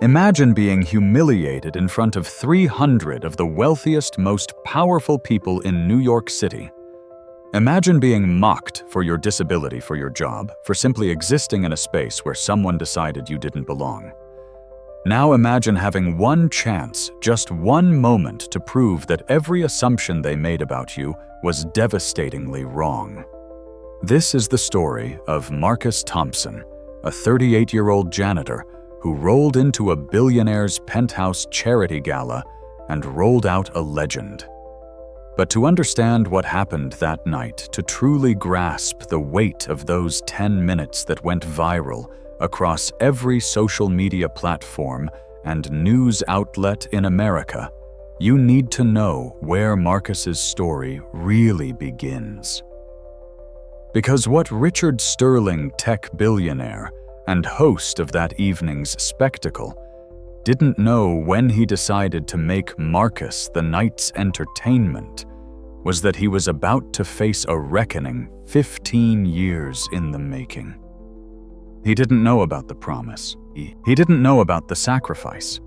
Imagine being humiliated in front of 300 of the wealthiest, most powerful people in New York City. Imagine being mocked for your disability for your job, for simply existing in a space where someone decided you didn't belong. Now imagine having one chance, just one moment to prove that every assumption they made about you was devastatingly wrong. This is the story of Marcus Thompson, a 38-year-old janitor who rolled into a billionaire's penthouse charity gala and rolled out a legend. But to understand what happened that night, to truly grasp the weight of those 10 minutes that went viral across every social media platform and news outlet in America, you need to know where Marcus's story really begins. Because what Richard Sterling, tech billionaire and host of that evening's spectacle, didn't know when he decided to make Marcus the night's entertainment was that he was about to face a reckoning 15 years in the making. He didn't know about the promise. He didn't know about the sacrifice.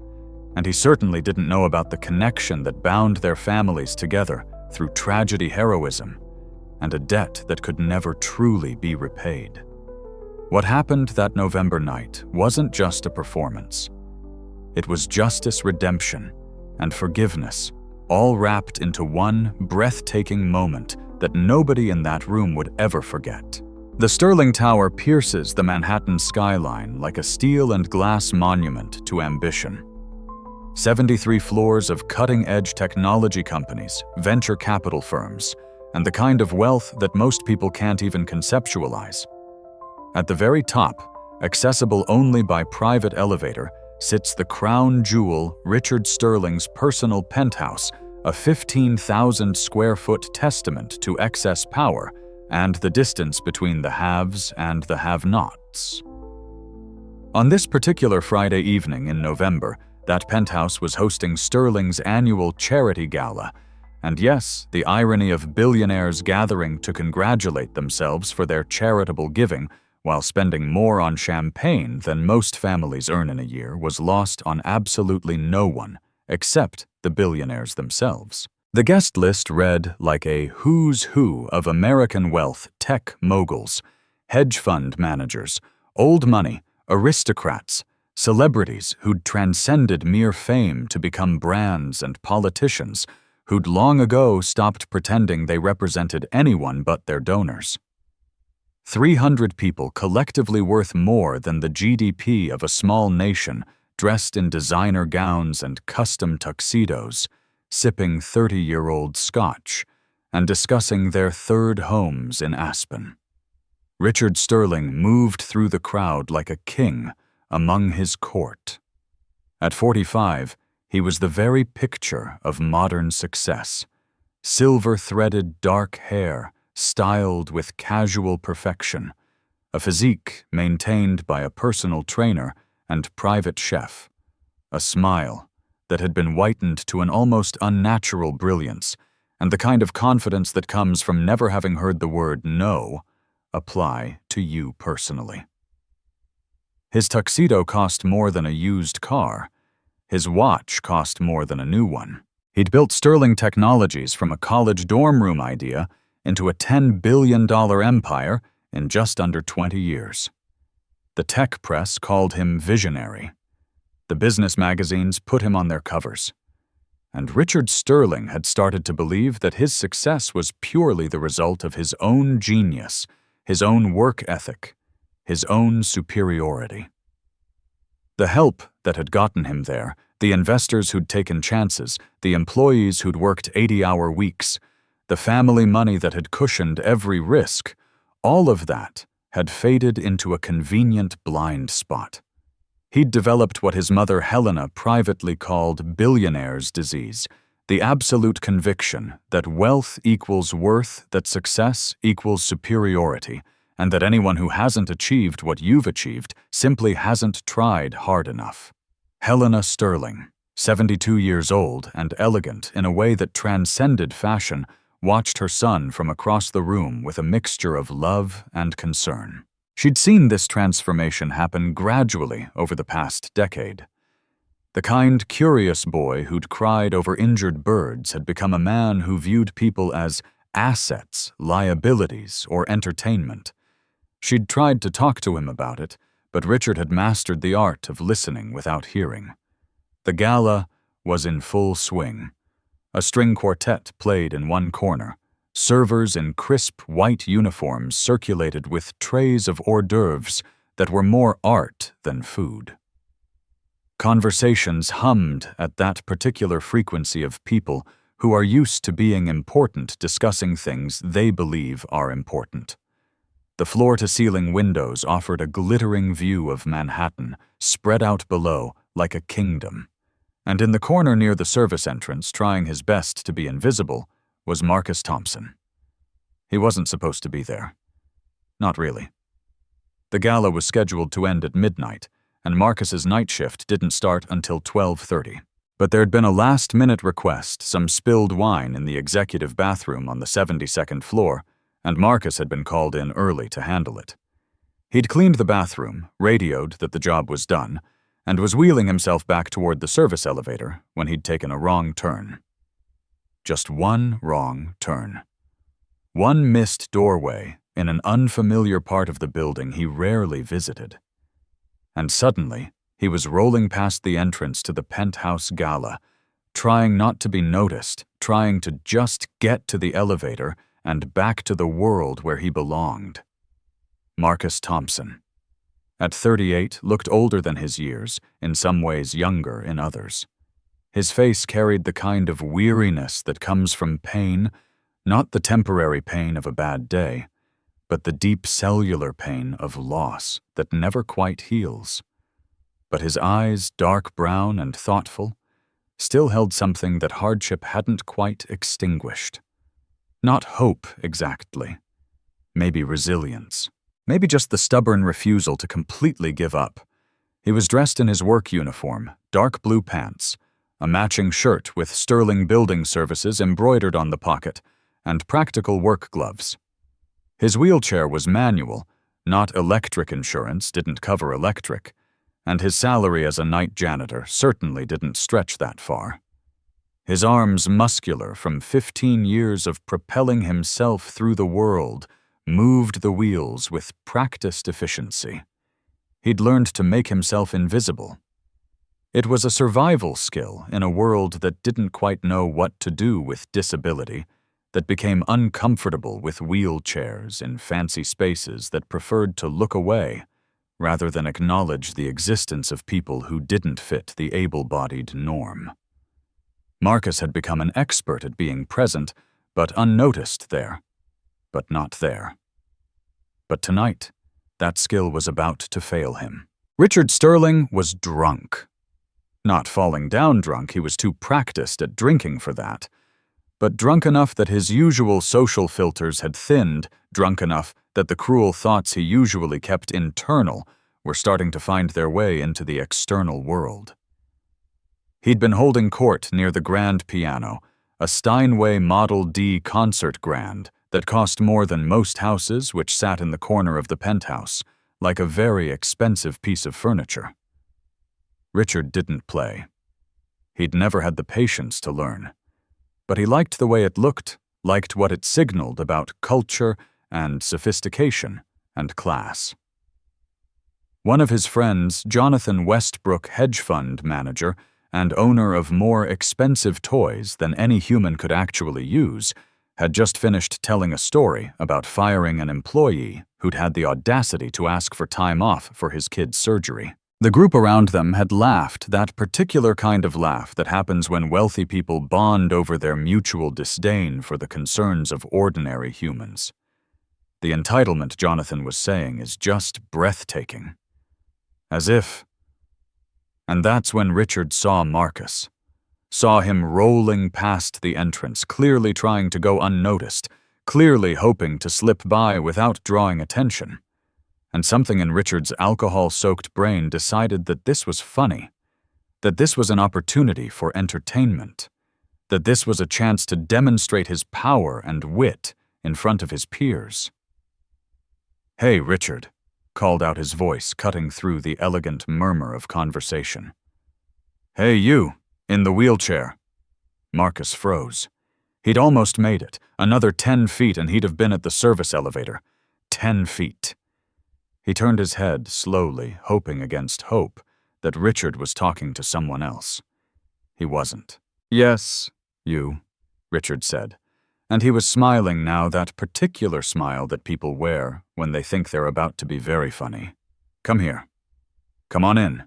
And he certainly didn't know about the connection that bound their families together through tragedy heroism and a debt that could never truly be repaid. What happened that November night wasn't just a performance. It was justice, redemption, and forgiveness, all wrapped into one breathtaking moment that nobody in that room would ever forget. The Sterling Tower pierces the Manhattan skyline like a steel and glass monument to ambition. 73 floors of cutting-edge technology companies, venture capital firms, and the kind of wealth that most people can't even conceptualize. At the very top, accessible only by private elevator, sits the crown jewel, Richard Sterling's personal penthouse, a 15,000 square foot testament to excess power and the distance between the haves and the have-nots. On this particular Friday evening in November, that penthouse was hosting Sterling's annual charity gala, and yes, the irony of billionaires gathering to congratulate themselves for their charitable giving while spending more on champagne than most families earn in a year was lost on absolutely no one, except the billionaires themselves. The guest list read like a who's who of American wealth, tech moguls, hedge fund managers, old money, aristocrats, celebrities who'd transcended mere fame to become brands, and politicians who'd long ago stopped pretending they represented anyone but their donors. 300 people collectively worth more than the GDP of a small nation, dressed in designer gowns and custom tuxedos, sipping 30-year-old scotch, and discussing their third homes in Aspen. Richard Sterling moved through the crowd like a king among his court. At 45, he was the very picture of modern success. Silver-threaded dark hair, styled with casual perfection, a physique maintained by a personal trainer and private chef, a smile that had been whitened to an almost unnatural brilliance, and the kind of confidence that comes from never having heard the word no apply to you personally. His tuxedo cost more than a used car. His watch cost more than a new one. He'd built Sterling Technologies from a college dorm room idea into a $10 billion empire in just under 20 years. The tech press called him visionary. The business magazines put him on their covers. And Richard Sterling had started to believe that his success was purely the result of his own genius, his own work ethic, his own superiority. The help that had gotten him there, the investors who'd taken chances, the employees who'd worked 80-hour weeks, the family money that had cushioned every risk, all of that had faded into a convenient blind spot. He'd developed what his mother Helena privately called billionaire's disease, the absolute conviction that wealth equals worth, that success equals superiority, and that anyone who hasn't achieved what you've achieved simply hasn't tried hard enough. Helena Sterling, 72 years old and elegant in a way that transcended fashion, watched her son from across the room with a mixture of love and concern. She'd seen this transformation happen gradually over the past decade. The kind, curious boy who'd cried over injured birds had become a man who viewed people as assets, liabilities, or entertainment. She'd tried to talk to him about it, but Richard had mastered the art of listening without hearing. The gala was in full swing. A string quartet played in one corner. Servers in crisp white uniforms circulated with trays of hors d'oeuvres that were more art than food. Conversations hummed at that particular frequency of people who are used to being important discussing things they believe are important. The floor-to-ceiling windows offered a glittering view of Manhattan, spread out below like a kingdom. And in the corner near the service entrance, trying his best to be invisible, was Marcus Thompson. He wasn't supposed to be there. Not really. The gala was scheduled to end at midnight, and Marcus's night shift didn't start until 12:30. But there'd been a last-minute request, some spilled wine in the executive bathroom on the 72nd floor, and Marcus had been called in early to handle it. He'd cleaned the bathroom, radioed that the job was done, and was wheeling himself back toward the service elevator when he'd taken a wrong turn. Just one wrong turn. One missed doorway in an unfamiliar part of the building he rarely visited. And suddenly, he was rolling past the entrance to the penthouse gala, trying not to be noticed, trying to just get to the elevator and back to the world where he belonged. Marcus Thompson. At 38, looked older than his years, in some ways younger in others. His face carried the kind of weariness that comes from pain, not the temporary pain of a bad day, but the deep cellular pain of loss that never quite heals. But his eyes, dark brown and thoughtful, still held something that hardship hadn't quite extinguished. Not hope, exactly. Maybe resilience. Maybe just the stubborn refusal to completely give up. He was dressed in his work uniform, dark blue pants, a matching shirt with Sterling Building Services embroidered on the pocket, and practical work gloves. His wheelchair was manual, not electric insurance didn't cover electric, and his salary as a night janitor certainly didn't stretch that far. His arms muscular from 15 years of propelling himself through the world, moved the wheels with practiced efficiency. He'd learned to make himself invisible. It was a survival skill in a world that didn't quite know what to do with disability, that became uncomfortable with wheelchairs in fancy spaces that preferred to look away rather than acknowledge the existence of people who didn't fit the able-bodied norm. Marcus had become an expert at being present, but unnoticed there. But not there. But tonight, that skill was about to fail him. Richard Sterling was drunk. Not falling down drunk, he was too practiced at drinking for that, but drunk enough that his usual social filters had thinned, drunk enough that the cruel thoughts he usually kept internal were starting to find their way into the external world. He'd been holding court near the grand piano, a Steinway Model D concert grand that cost more than most houses which sat in the corner of the penthouse, like a very expensive piece of furniture. Richard didn't play. He'd never had the patience to learn. But he liked the way it looked, liked what it signaled about culture and sophistication and class. One of his friends, Jonathan Westbrook, hedge fund manager and owner of more expensive toys than any human could actually use, had just finished telling a story about firing an employee who'd had the audacity to ask for time off for his kid's surgery. The group around them had laughed, that particular kind of laugh that happens when wealthy people bond over their mutual disdain for the concerns of ordinary humans. The entitlement Jonathan was saying is just breathtaking. As if... And that's when Richard saw Marcus. Saw him rolling past the entrance, clearly trying to go unnoticed, clearly hoping to slip by without drawing attention. And something in Richard's alcohol-soaked brain decided that this was funny, that this was an opportunity for entertainment, that this was a chance to demonstrate his power and wit in front of his peers. "Hey, Richard," called out his voice, cutting through the elegant murmur of conversation. Hey, you, in the wheelchair. Marcus froze. He'd almost made it. Another 10 feet and he'd have been at the service elevator. 10 feet. He turned his head slowly, hoping against hope that Richard was talking to someone else. He wasn't. Yes, you, Richard said. And he was smiling now, that particular smile that people wear when they think they're about to be very funny. Come here. Come on in.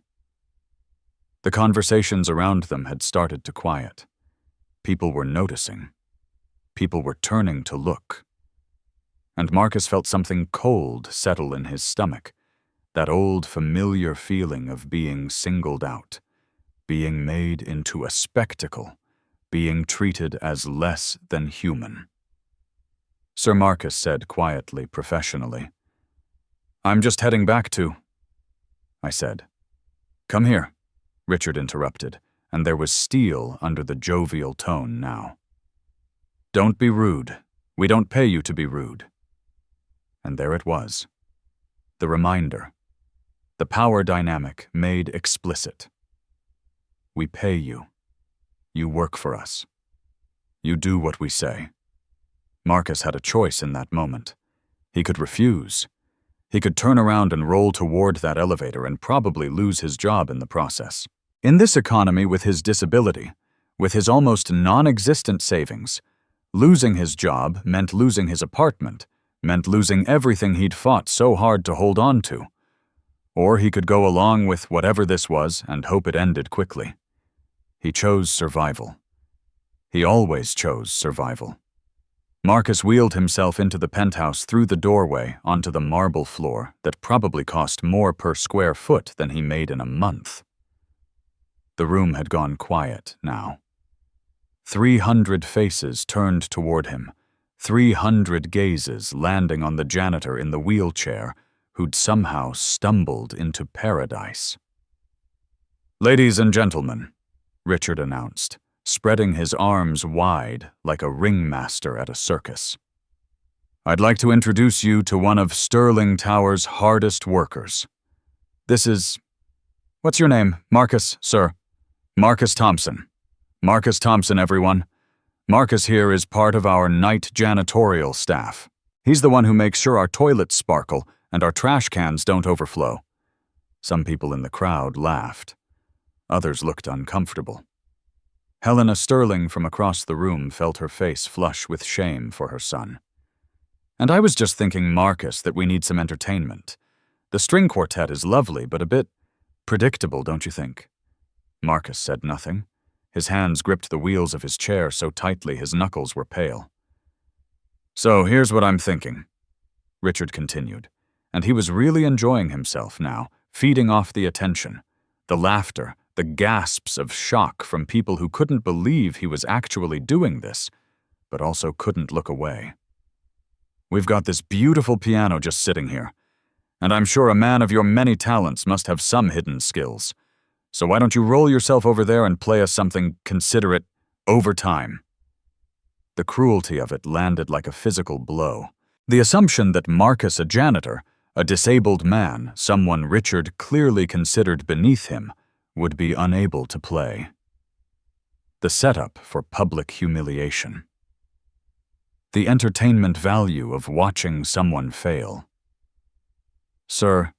The conversations around them had started to quiet. People were noticing. People were turning to look. And Marcus felt something cold settle in his stomach, that old familiar feeling of being singled out, being made into a spectacle, being treated as less than human. Sir Marcus said quietly, professionally, "I'm just heading back to—" I said. "Come here," Richard interrupted, and there was steel under the jovial tone now. "Don't be rude. We don't pay you to be rude." And there it was. The reminder. The power dynamic made explicit. We pay you. You work for us. You do what we say. Marcus had a choice in that moment. He could refuse. He could turn around and roll toward that elevator and probably lose his job in the process. In this economy, with his disability, with his almost non-existent savings, losing his job meant losing his apartment, meant losing everything he'd fought so hard to hold on to. Or he could go along with whatever this was and hope it ended quickly. He chose survival. He always chose survival. Marcus wheeled himself into the penthouse through the doorway onto the marble floor that probably cost more per square foot than he made in a month. The room had gone quiet now. 300 faces turned toward him, 300 gazes landing on the janitor in the wheelchair who'd somehow stumbled into paradise. "Ladies and gentlemen," Richard announced, spreading his arms wide like a ringmaster at a circus. "I'd like to introduce you to one of Sterling Tower's hardest workers. This is— what's your name, Marcus, sir? Marcus Thompson. Marcus Thompson, everyone. Marcus here is part of our night janitorial staff. He's the one who makes sure our toilets sparkle and our trash cans don't overflow." Some people in the crowd laughed. Others looked uncomfortable. Helena Sterling from across the room felt her face flush with shame for her son. "And I was just thinking, Marcus, that we need some entertainment. The string quartet is lovely, but a bit predictable, don't you think?" Marcus said nothing. His hands gripped the wheels of his chair so tightly his knuckles were pale. "So here's what I'm thinking," Richard continued, and he was really enjoying himself now, feeding off the attention, the laughter, the gasps of shock from people who couldn't believe he was actually doing this, but also couldn't look away. "We've got this beautiful piano just sitting here, and I'm sure a man of your many talents must have some hidden skills. So why don't you roll yourself over there and play us something considerate over time?" The cruelty of it landed like a physical blow. The assumption that Marcus, a janitor, a disabled man, someone Richard clearly considered beneath him, would be unable to play. The setup for public humiliation. The entertainment value of watching someone fail. "Sir,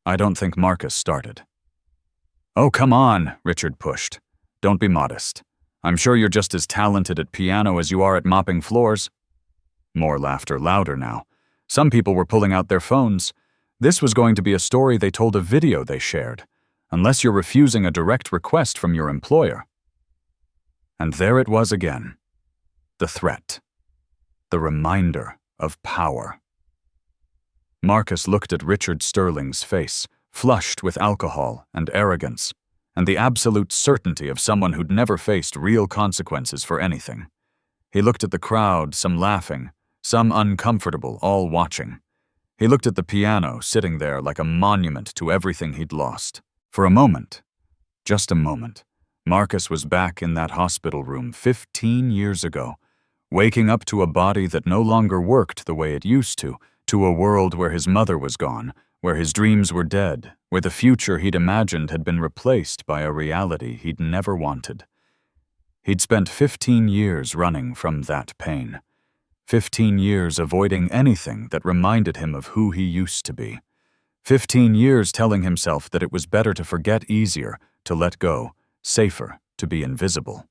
I don't think Marcus started." "Oh, come on," Richard pushed. "Don't be modest. I'm sure you're just as talented at piano as you are at mopping floors." More laughter, louder now. Some people were pulling out their phones. This was going to be a story they told, a video they shared, unless you're refusing a direct request from your employer. And there it was again. The threat. The reminder of power. Marcus looked at Richard Sterling's face, flushed with alcohol and arrogance, and the absolute certainty of someone who'd never faced real consequences for anything. He looked at the crowd, some laughing, some uncomfortable, all watching. He looked at the piano sitting there like a monument to everything he'd lost. For a moment, just a moment, Marcus was back in that hospital room 15 years ago, waking up to a body that no longer worked the way it used to a world where his mother was gone, where his dreams were dead, where the future he'd imagined had been replaced by a reality he'd never wanted. He'd spent 15 years running from that pain. 15 years avoiding anything that reminded him of who he used to be. 15 years telling himself that it was better to forget, easier to let go, safer to be invisible.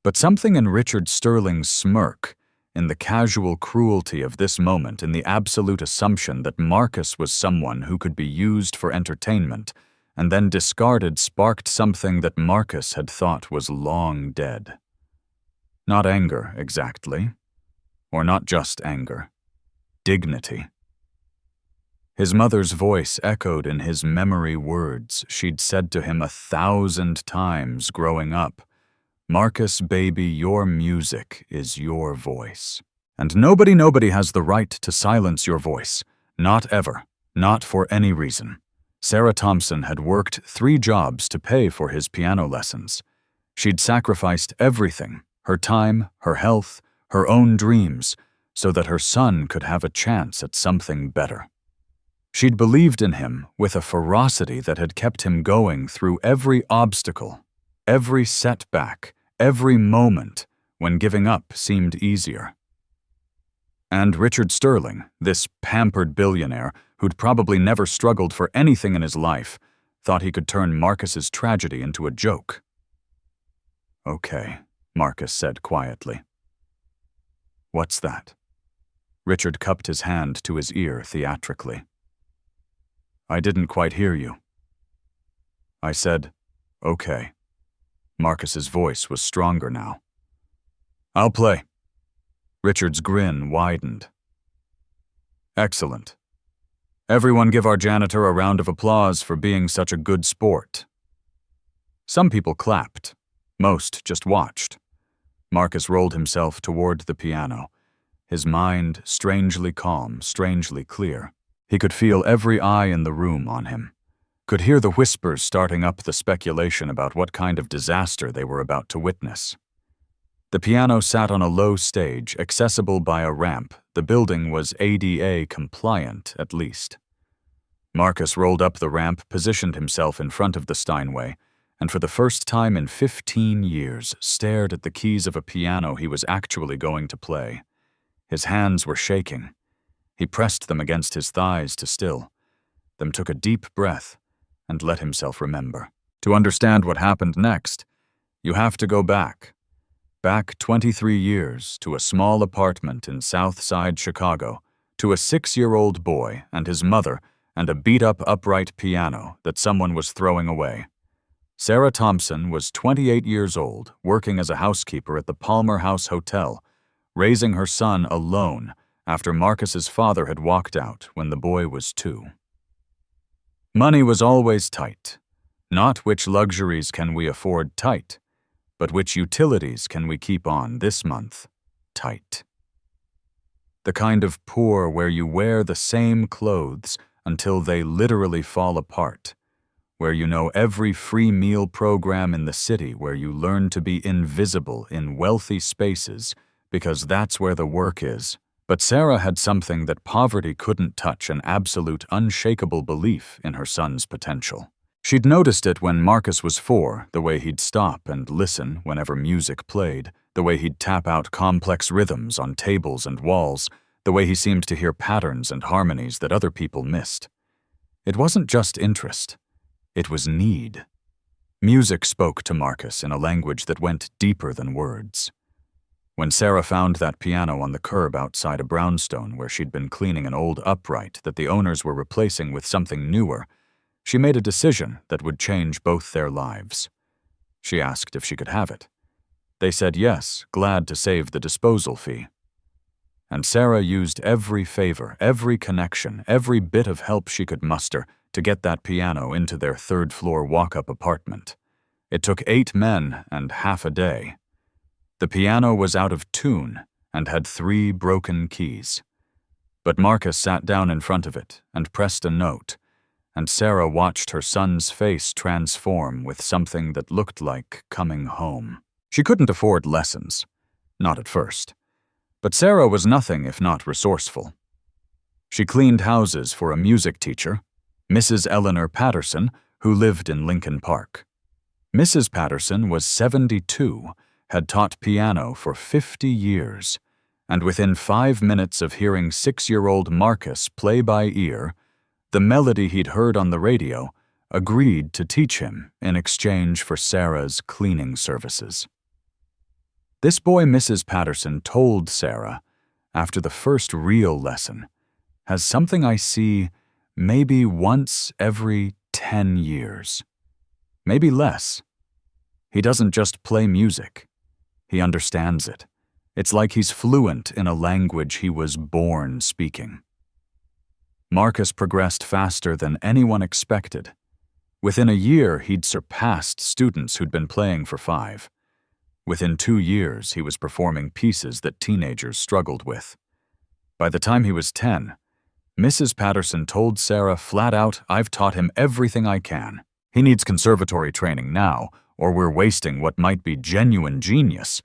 But something in Richard Sterling's smirk, in the casual cruelty of this moment, in the absolute assumption that Marcus was someone who could be used for entertainment and then discarded, sparked something that Marcus had thought was long dead. Not anger, exactly. Or not just anger. Dignity. His mother's voice echoed in his memory words she'd said to him 1,000 times growing up. Marcus, baby, your music is your voice. And nobody has the right to silence your voice. Not ever. Not for any reason. Sarah Thompson had worked 3 jobs to pay for his piano lessons. She'd sacrificed everything, her time, her health, her own dreams, so that her son could have a chance at something better. She'd believed in him with a ferocity that had kept him going through every obstacle, every setback, every moment when giving up seemed easier. And Richard Sterling, this pampered billionaire who'd probably never struggled for anything in his life, thought he could turn Marcus's tragedy into a joke. "Okay," Marcus said quietly. "What's that?" Richard cupped his hand to his ear theatrically. "I didn't quite hear you." I said, "Okay." Marcus's voice was stronger now. "I'll play." Richard's grin widened. "Excellent. Everyone give our janitor a round of applause for being such a good sport." Some people clapped. Most just watched. Marcus rolled himself toward the piano, his mind strangely calm, strangely clear. He could feel every eye in the room on him, could hear the whispers starting up the speculation about what kind of disaster they were about to witness. The piano sat on a low stage, accessible by a ramp. The building was ADA compliant, at least. Marcus rolled up the ramp, positioned himself in front of the Steinway, and for the first time in 15 years stared at the keys of a piano he was actually going to play. His hands were shaking. He pressed them against his thighs to still them, took a deep breath, and let himself remember. To understand what happened next, you have to go back 23 years, to a small apartment in South Side Chicago, to a 6-year-old boy and his mother and a beat-up upright piano that someone was throwing away. Sarah Thompson was 28 years old, working as a housekeeper at the Palmer House Hotel, raising her son alone after Marcus's father had walked out when the boy was 2. Money was always tight. Not which luxuries can we afford tight, but which utilities can we keep on this month tight. The kind of poor where you wear the same clothes until they literally fall apart, where you know every free meal program in the city, where you learn to be invisible in wealthy spaces because that's where the work is. But Sarah had something that poverty couldn't touch, an absolute, unshakable belief in her son's potential. She'd noticed it when Marcus was 4, the way he'd stop and listen whenever music played, the way he'd tap out complex rhythms on tables and walls, the way he seemed to hear patterns and harmonies that other people missed. It wasn't just interest. It was need. Music spoke to Marcus in a language that went deeper than words. When Sarah found that piano on the curb outside a brownstone where she'd been cleaning an old upright that the owners were replacing with something newer, she made a decision that would change both their lives. She asked if she could have it. They said yes, glad to save the disposal fee. And Sarah used every favor, every connection, every bit of help she could muster to get that piano into their 3rd-floor walk-up apartment. It took 8 men and half a day. The piano was out of tune and had 3 broken keys. But Marcus sat down in front of it and pressed a note, and Sarah watched her son's face transform with something that looked like coming home. She couldn't afford lessons. Not at first. But Sarah was nothing if not resourceful. She cleaned houses for a music teacher, Mrs. Eleanor Patterson, who lived in Lincoln Park. Mrs. Patterson was 72, had taught piano for 50 years, and within 5 minutes of hearing 6-year-old Marcus play by ear the melody he'd heard on the radio, agreed to teach him in exchange for Sarah's cleaning services. This boy Mrs. Patterson told Sarah, after the first real lesson, has something I see maybe once every 10 years. Maybe less. He doesn't just play music. He understands it. It's like he's fluent in a language he was born speaking. Marcus progressed faster than anyone expected. Within a year, he'd surpassed students who'd been playing for 5. Within 2 years, he was performing pieces that teenagers struggled with. By the time he was 10, Mrs. Patterson told Sarah flat out, "I've taught him everything I can. He needs conservatory training now, or we're wasting what might be genuine genius."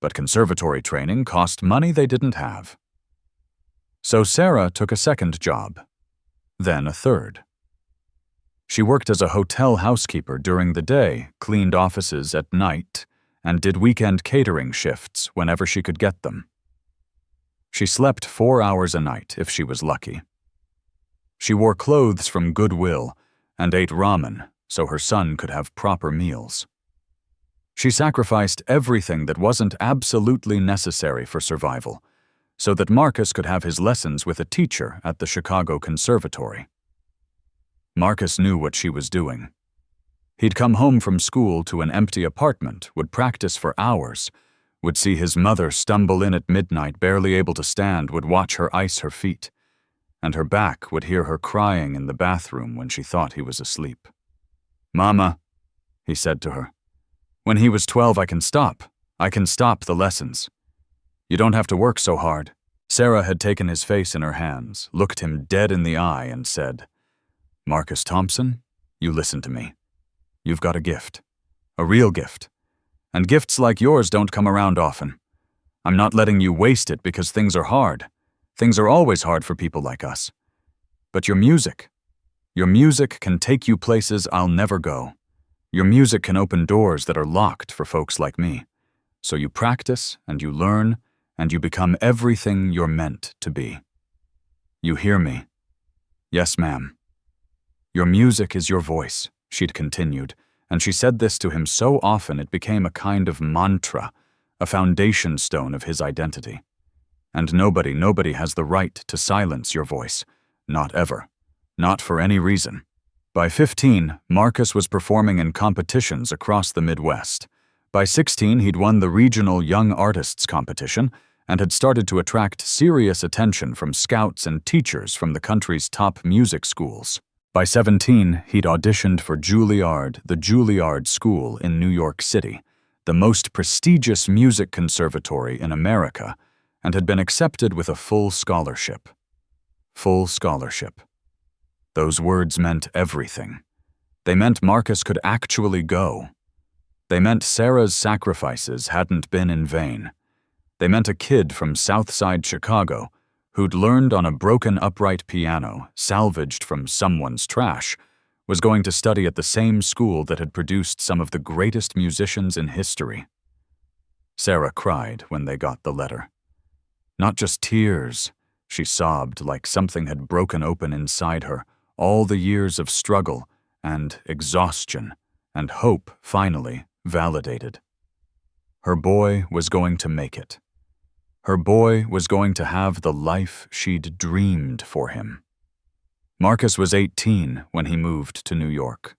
But conservatory training cost money they didn't have. So Sarah took a second job, then a third. She worked as a hotel housekeeper during the day, cleaned offices at night, and did weekend catering shifts whenever she could get them. She slept 4 hours a night if she was lucky. She wore clothes from Goodwill and ate ramen so her son could have proper meals. She sacrificed everything that wasn't absolutely necessary for survival so that Marcus could have his lessons with a teacher at the Chicago Conservatory. Marcus knew what she was doing. He'd come home from school to an empty apartment, would practice for hours, would see his mother stumble in at midnight, barely able to stand, would watch her ice her feet, and her back would hear her crying in the bathroom when she thought he was asleep. "Mama," he said to her, "when he was 12, I can stop the lessons. You don't have to work so hard." Sarah had taken his face in her hands, looked him dead in the eye, and said, "Marcus Thompson, you listen to me. You've got a gift. A real gift. And gifts like yours don't come around often. I'm not letting you waste it because things are hard. Things are always hard for people like us. But your music can take you places I'll never go. Your music can open doors that are locked for folks like me. So you practice and you learn and you become everything you're meant to be. You hear me?" "Yes, ma'am." "Your music is your voice," she'd continued, and she said this to him so often it became a kind of mantra, a foundation stone of his identity. And nobody has the right to silence your voice. Not ever. Not for any reason. By 15, Marcus was performing in competitions across the Midwest. By 16, he'd won the regional Young Artists competition and had started to attract serious attention from scouts and teachers from the country's top music schools. By 17, he'd auditioned for Juilliard, the Juilliard School in New York City, the most prestigious music conservatory in America, and had been accepted with a full scholarship. Full scholarship. Those words meant everything. They meant Marcus could actually go. They meant Sarah's sacrifices hadn't been in vain. They meant a kid from Southside Chicago who'd learned on a broken upright piano, salvaged from someone's trash, was going to study at the same school that had produced some of the greatest musicians in history. Sarah cried when they got the letter. Not just tears, she sobbed like something had broken open inside her, all the years of struggle and exhaustion and hope finally validated. Her boy was going to make it. Her boy was going to have the life she'd dreamed for him. Marcus was 18 when he moved to New York.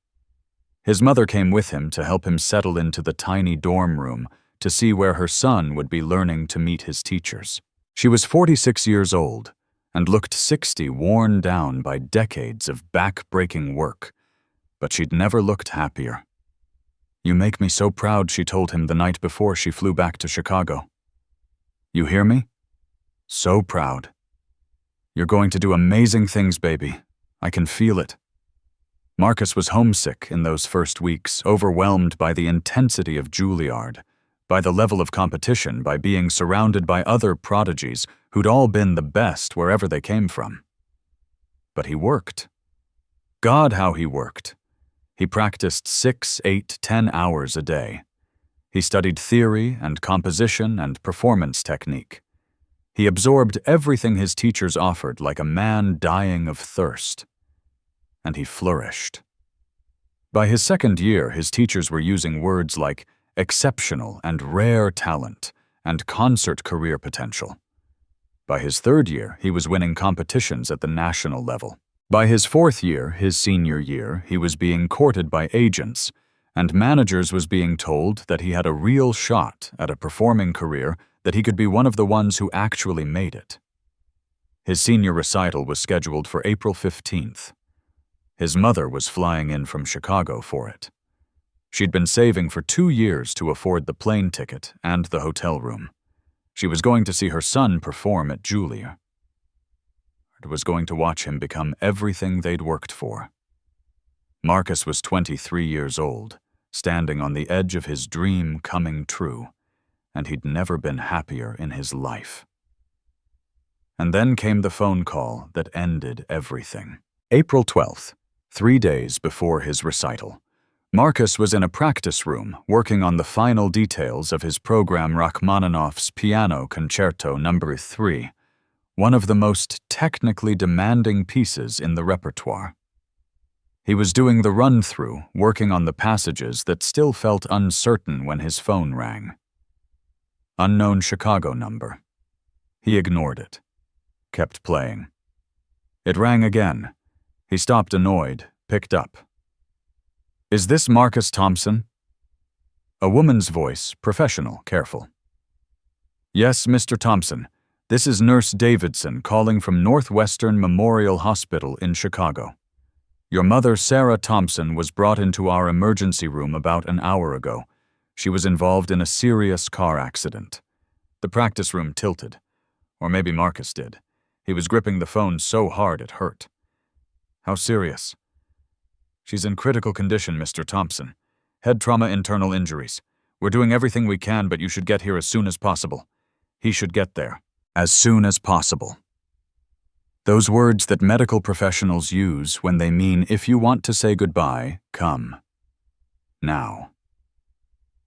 His mother came with him to help him settle into the tiny dorm room to see where her son would be learning to meet his teachers. She was 46 years old and looked 60, worn down by decades of back-breaking work, but she'd never looked happier. "You make me so proud," she told him the night before she flew back to Chicago. "You hear me? So proud. You're going to do amazing things, baby. I can feel it." Marcus was homesick in those first weeks, overwhelmed by the intensity of Juilliard, by the level of competition, by being surrounded by other prodigies who'd all been the best wherever they came from. But he worked. God, how he worked. He practiced 6, 8, 10 hours a day. He studied theory and composition and performance technique. He absorbed everything his teachers offered like a man dying of thirst. And he flourished. By his second year, his teachers were using words like exceptional and rare talent and concert career potential. By his third year, he was winning competitions at the national level. By his fourth year, his senior year, he was being courted by agents, and managers was being told that he had a real shot at a performing career, that he could be one of the ones who actually made it. His senior recital was scheduled for April 15th. His mother was flying in from Chicago for it. She'd been saving for 2 years to afford the plane ticket and the hotel room. She was going to see her son perform at Juilliard. It was going to watch him become everything they'd worked for. Marcus was 23 years old, standing on the edge of his dream coming true, and he'd never been happier in his life. And then came the phone call that ended everything. April 12th, 3 days before his recital. Marcus was in a practice room working on the final details of his program Rachmaninoff's Piano Concerto No. 3, one of the most technically demanding pieces in the repertoire. He was doing the run-through, working on the passages that still felt uncertain when his phone rang. Unknown Chicago number. He ignored it. Kept playing. It rang again. He stopped annoyed, picked up. "Is this Marcus Thompson?" A woman's voice, professional, careful. "Yes, Mr. Thompson. This is Nurse Davidson calling from Northwestern Memorial Hospital in Chicago. Your mother, Sarah Thompson, was brought into our emergency room about an hour ago. She was involved in a serious car accident. The practice room tilted. Or maybe Marcus did. He was gripping the phone so hard it hurt." "How serious?" "She's in critical condition, Mr. Thompson. Head trauma, internal injuries. We're doing everything we can, but you should get here as soon as possible." He should get there. As soon as possible. Those words that medical professionals use when they mean if you want to say goodbye, come. Now.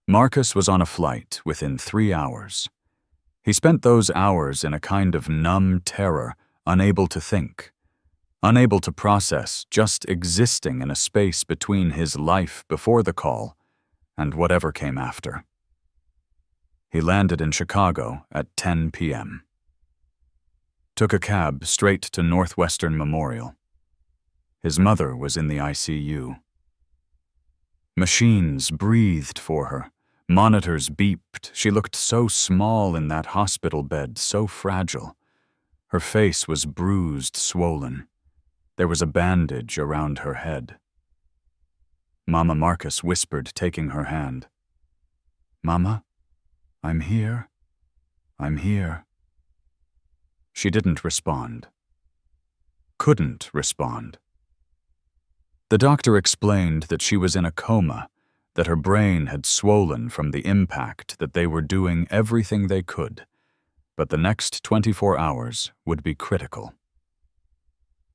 Marcus was on a flight within 3 hours. He spent those hours in a kind of numb terror, unable to think. Unable to process, just existing in a space between his life before the call and whatever came after. He landed in Chicago at 10 p.m. Took a cab straight to Northwestern Memorial. His mother was in the ICU. Machines breathed for her. Monitors beeped. She looked so small in that hospital bed, so fragile. Her face was bruised, swollen. There was a bandage around her head. Mama Marcus whispered, taking her hand. "Mama, I'm here. I'm here." She didn't respond. Couldn't respond. The doctor explained that she was in a coma, that her brain had swollen from the impact, that they were doing everything they could, but the next 24 hours would be critical.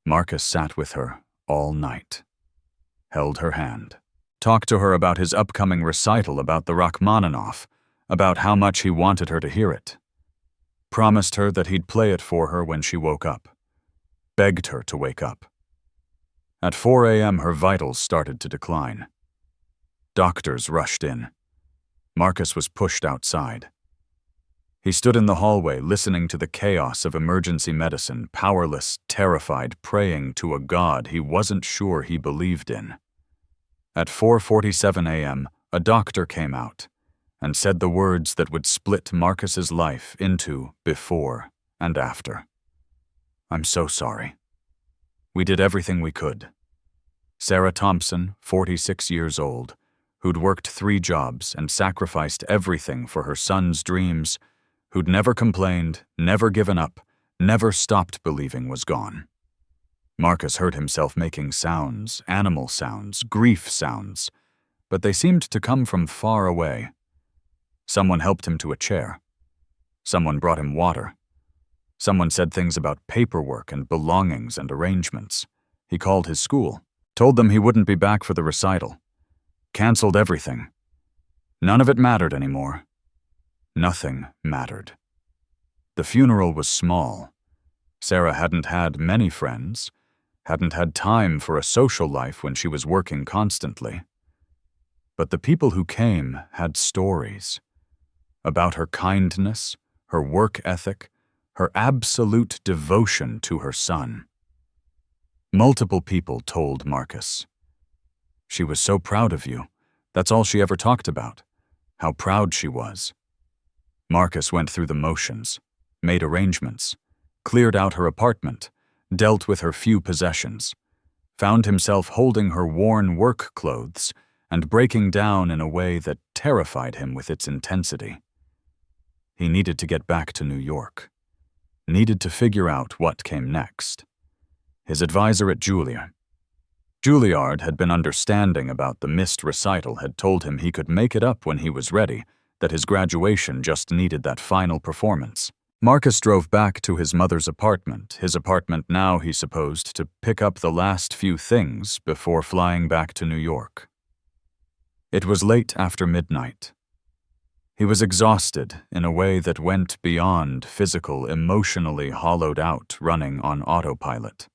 Marcus sat with her all night, held her hand, talked to her about his upcoming recital about the Rachmaninoff, about how much he wanted her to hear it. Promised her that he'd play it for her when she woke up. Begged her to wake up. At 4 a.m. her vitals started to decline. Doctors rushed in. Marcus was pushed outside. He stood in the hallway listening to the chaos of emergency medicine, powerless, terrified, praying to a God he wasn't sure he believed in. At 4:47 a.m., a doctor came out and said the words that would split Marcus's life into before and after. "I'm so sorry. We did everything we could." Sarah Thompson, 46 years old, who'd worked 3 jobs and sacrificed everything for her son's dreams, who'd never complained, never given up, never stopped believing, was gone. Marcus heard himself making sounds, animal sounds, grief sounds, but they seemed to come from far away. Someone helped him to a chair. Someone brought him water. Someone said things about paperwork and belongings and arrangements. He called his school, told them he wouldn't be back for the recital. Canceled everything. None of it mattered anymore. Nothing mattered. The funeral was small. Sarah hadn't had many friends, hadn't had time for a social life when she was working constantly. But the people who came had stories about her kindness, her work ethic, her absolute devotion to her son. Multiple people told Marcus. She was so proud of you. That's all she ever talked about. How proud she was. Marcus went through the motions, made arrangements, cleared out her apartment, dealt with her few possessions, found himself holding her worn work clothes and breaking down in a way that terrified him with its intensity. He needed to get back to New York. Needed to figure out what came next. His advisor at Juilliard had been understanding about the missed recital, had told him he could make it up when he was ready, that his graduation just needed that final performance. Marcus drove back to his mother's apartment, his apartment now, he supposed, to pick up the last few things before flying back to New York. It was late after midnight. He was exhausted in a way that went beyond physical, emotionally hollowed out, running on autopilot.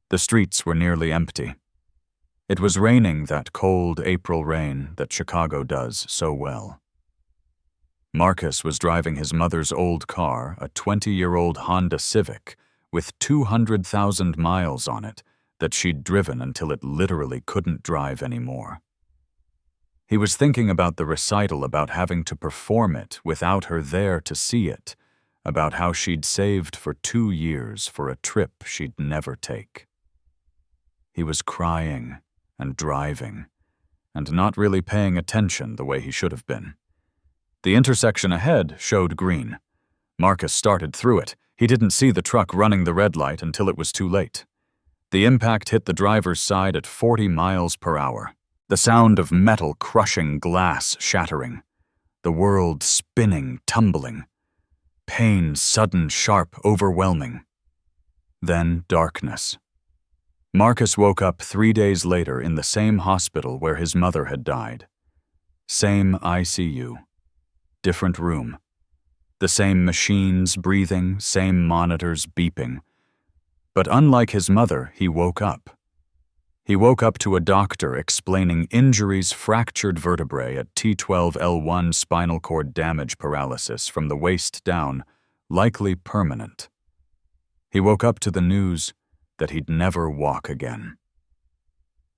The streets were nearly empty. It was raining, that cold April rain that Chicago does so well. Marcus was driving his mother's old car, a 20-year-old Honda Civic, with 200,000 miles on it that she'd driven until it literally couldn't drive anymore. He was thinking about the recital, about having to perform it without her there to see it, about how she'd saved for 2 years for a trip she'd never take. He was crying and driving, and not really paying attention the way he should have been. The intersection ahead showed green. Marcus started through it. He didn't see the truck running the red light until it was too late. The impact hit the driver's side at 40 miles per hour. The sound of metal crushing, glass shattering. The world spinning, tumbling. Pain sudden, sharp, overwhelming. Then darkness. Marcus woke up 3 days later in the same hospital where his mother had died. Same ICU. Different room. The same machines breathing, same monitors beeping. But unlike his mother, he woke up. He woke up to a doctor explaining injuries, fractured vertebrae at T12L1 spinal cord damage, paralysis from the waist down, likely permanent. He woke up to the news that he'd never walk again.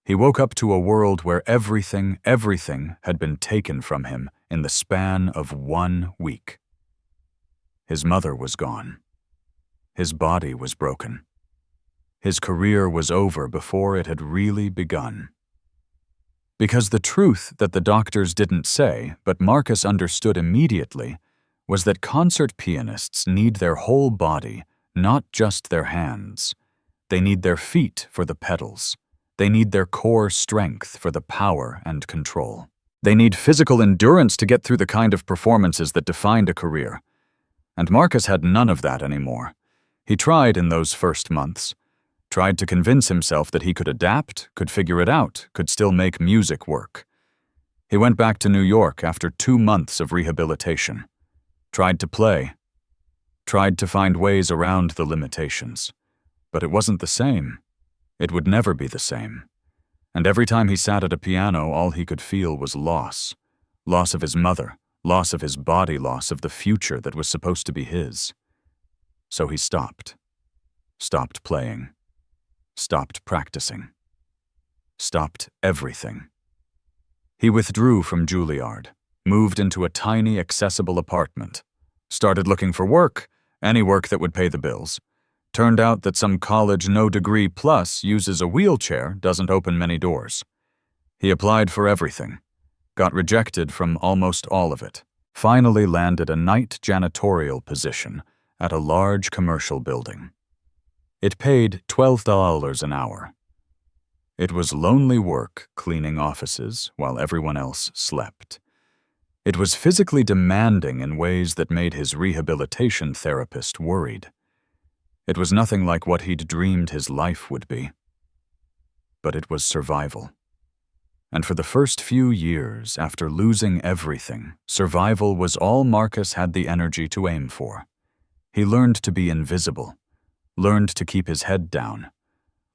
He woke up to a world where everything had been taken from him in the span of 1 week. His mother was gone. His body was broken. His career was over before it had really begun. Because the truth that the doctors didn't say, but Marcus understood immediately, was that concert pianists need their whole body, not just their hands. They need their feet for the pedals. They need their core strength for the power and control. They need physical endurance to get through the kind of performances that defined a career. And Marcus had none of that anymore. He tried in those first months. Tried to convince himself that he could adapt, could figure it out, could still make music work. He went back to New York after 2 months of rehabilitation. Tried to play. Tried to find ways around the limitations. But it wasn't the same. It would never be the same. And every time he sat at a piano, all he could feel was loss. Loss of his mother, loss of his body, loss of the future that was supposed to be his. So he stopped. Stopped playing. Stopped practicing. Stopped everything. He withdrew from Juilliard, moved into a tiny, accessible apartment, started looking for work, any work that would pay the bills. Turned out that some college no-degree plus uses a wheelchair doesn't open many doors. He applied for everything, got rejected from almost all of it, finally landed a night janitorial position at a large commercial building. It paid $12 an hour. It was lonely work cleaning offices while everyone else slept. It was physically demanding in ways that made his rehabilitation therapist worried. It was nothing like what he'd dreamed his life would be. But it was survival. And for the first few years, after losing everything, survival was all Marcus had the energy to aim for. He learned to be invisible, learned to keep his head down,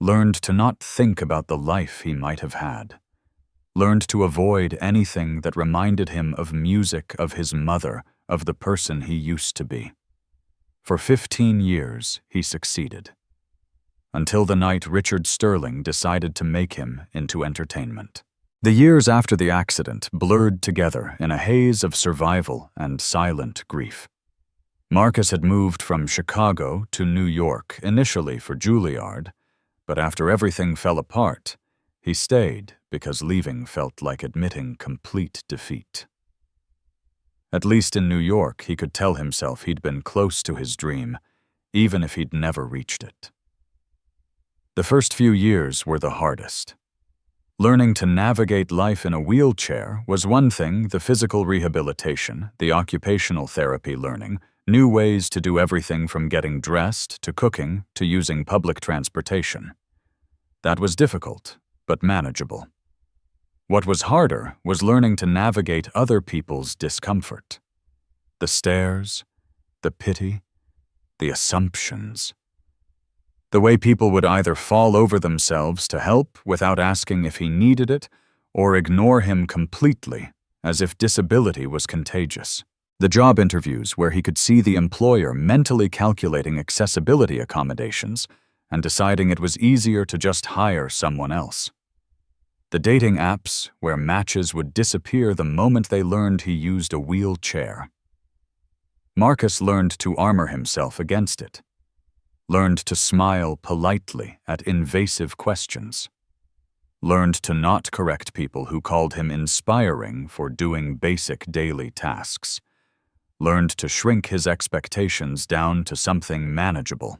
learned to not think about the life he might have had, learned to avoid anything that reminded him of music, of his mother, of the person he used to be. For 15 years, he succeeded. Until the night Richard Sterling decided to make him into entertainment. The years after the accident blurred together in a haze of survival and silent grief. Marcus had moved from Chicago to New York, initially for Juilliard, but after everything fell apart, he stayed because leaving felt like admitting complete defeat. At least in New York, he could tell himself he'd been close to his dream, even if he'd never reached it. The first few years were the hardest. Learning to navigate life in a wheelchair was one thing. The physical rehabilitation, the occupational therapy learning, new ways to do everything from getting dressed to cooking to using public transportation. That was difficult, but manageable. What was harder was learning to navigate other people's discomfort. The stares, the pity, the assumptions. The way people would either fall over themselves to help without asking if he needed it, or ignore him completely, as if disability was contagious. The job interviews where he could see the employer mentally calculating accessibility accommodations and deciding it was easier to just hire someone else. The dating apps where matches would disappear the moment they learned he used a wheelchair. Marcus learned to armor himself against it. Learned to smile politely at invasive questions. Learned to not correct people who called him inspiring for doing basic daily tasks. Learned to shrink his expectations down to something manageable.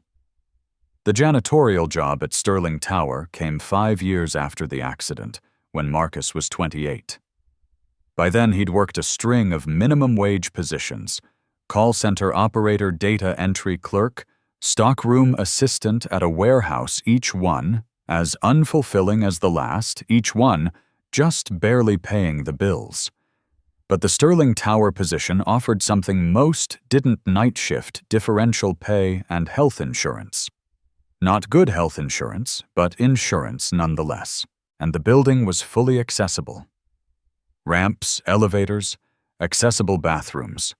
The janitorial job at Sterling Tower came 5 years after the accident, when Marcus was 28. By then, he'd worked a string of minimum wage positions: call center operator, data entry clerk, stockroom assistant at a warehouse, each one as unfulfilling as the last, each one just barely paying the bills. But the Sterling Tower position offered something most didn't: night shift, differential pay, and health insurance. Not good health insurance, but insurance nonetheless, and the building was fully accessible. Ramps, elevators, accessible bathrooms.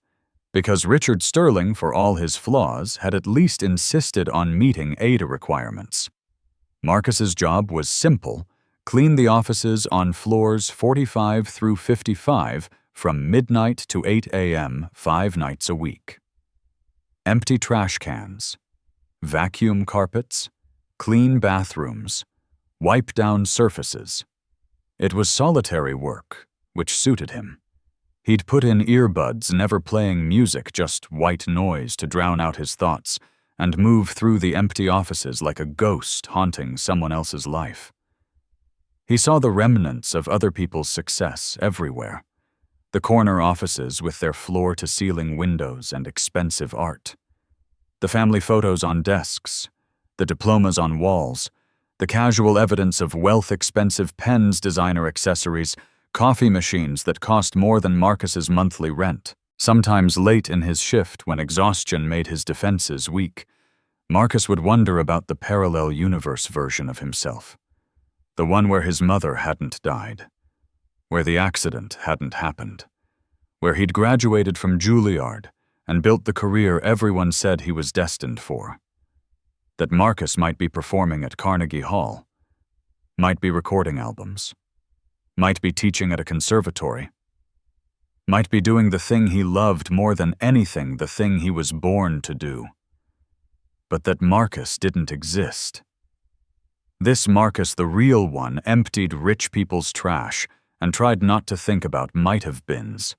Because Richard Sterling, for all his flaws, had at least insisted on meeting ADA requirements. Marcus's job was simple: clean the offices on floors 45 through 55 from midnight to 8 a.m. 5 nights a week. Empty trash cans, vacuum carpets, clean bathrooms, wipe down surfaces. It was solitary work, which suited him. He'd put in earbuds, never playing music, just white noise to drown out his thoughts, and move through the empty offices like a ghost haunting someone else's life. He saw the remnants of other people's success everywhere. The corner offices with their floor-to-ceiling windows and expensive art. The family photos on desks, the diplomas on walls, the casual evidence of wealth, expensive pens, designer accessories, coffee machines that cost more than Marcus's monthly rent. Sometimes late in his shift, when exhaustion made his defenses weak, Marcus would wonder about the parallel universe version of himself. The one where his mother hadn't died, where the accident hadn't happened, where he'd graduated from Juilliard and built the career everyone said he was destined for. That Marcus might be performing at Carnegie Hall, might be recording albums, might be teaching at a conservatory, might be doing the thing he loved more than anything, the thing he was born to do. But that Marcus didn't exist. This Marcus, the real one, emptied rich people's trash and tried not to think about might-have-beens.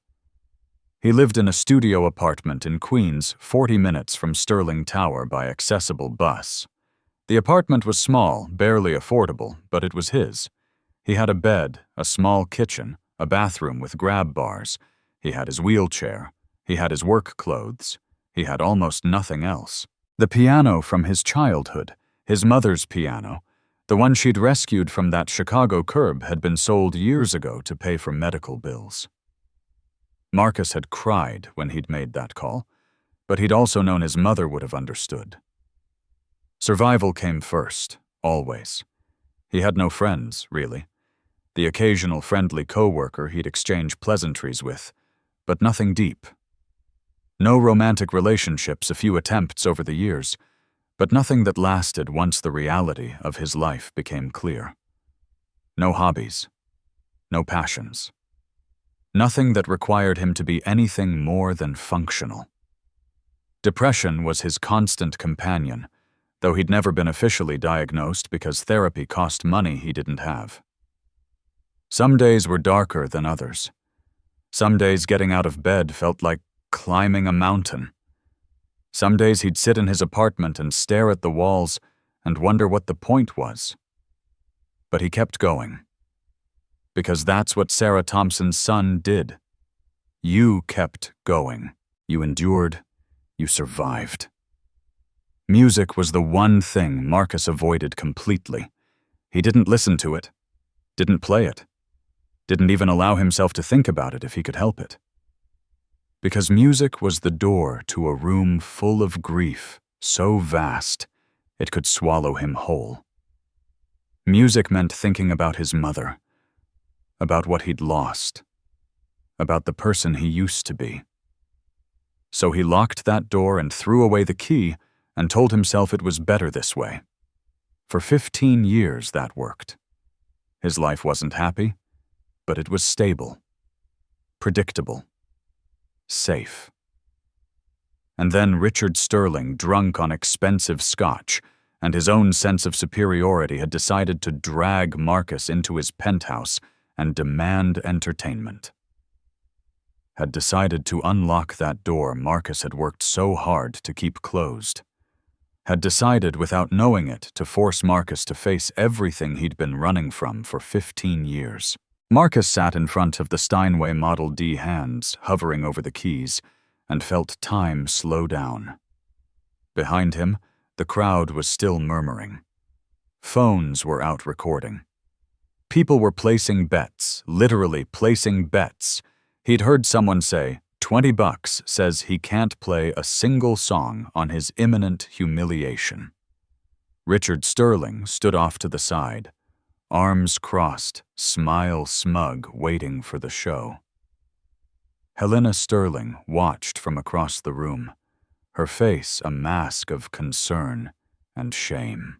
He lived in a studio apartment in Queens, 40 minutes from Sterling Tower by accessible bus. The apartment was small, barely affordable, but it was his. He had a bed, a small kitchen, a bathroom with grab bars. He had his wheelchair. He had his work clothes. He had almost nothing else. The piano from his childhood, his mother's piano, the one she'd rescued from that Chicago curb, had been sold years ago to pay for medical bills. Marcus had cried when he'd made that call, but he'd also known his mother would have understood. Survival came first, always. He had no friends, really. The occasional friendly coworker he'd exchange pleasantries with, but nothing deep. No romantic relationships, a few attempts over the years, but nothing that lasted once the reality of his life became clear. No hobbies. No passions. Nothing that required him to be anything more than functional. Depression was his constant companion, though he'd never been officially diagnosed because therapy cost money he didn't have. Some days were darker than others. Some days getting out of bed felt like climbing a mountain. Some days he'd sit in his apartment and stare at the walls and wonder what the point was. But he kept going. Because that's what Sarah Thompson's son did. You kept going. You endured. You survived. Music was the one thing Marcus avoided completely. He didn't listen to it, didn't play it, didn't even allow himself to think about it if he could help it. Because music was the door to a room full of grief, so vast it could swallow him whole. Music meant thinking about his mother, about what he'd lost, about the person he used to be. So he locked that door and threw away the key and told himself it was better this way. For 15 years that worked. His life wasn't happy, but it was stable, predictable, safe. And then Richard Sterling, drunk on expensive scotch, and his own sense of superiority, had decided to drag Marcus into his penthouse and demand entertainment. Had decided to unlock that door Marcus had worked so hard to keep closed. Had decided, without knowing it, to force Marcus to face everything he'd been running from for 15 years. Marcus sat in front of the Steinway Model D hands, hovering over the keys, and felt time slow down. Behind him, the crowd was still murmuring. Phones were out recording. People were placing bets, literally placing bets. He'd heard someone say, $20 says he can't play a single song on his imminent humiliation. Richard Sterling stood off to the side, arms crossed, smile smug, waiting for the show. Helena Sterling watched from across the room, her face a mask of concern and shame.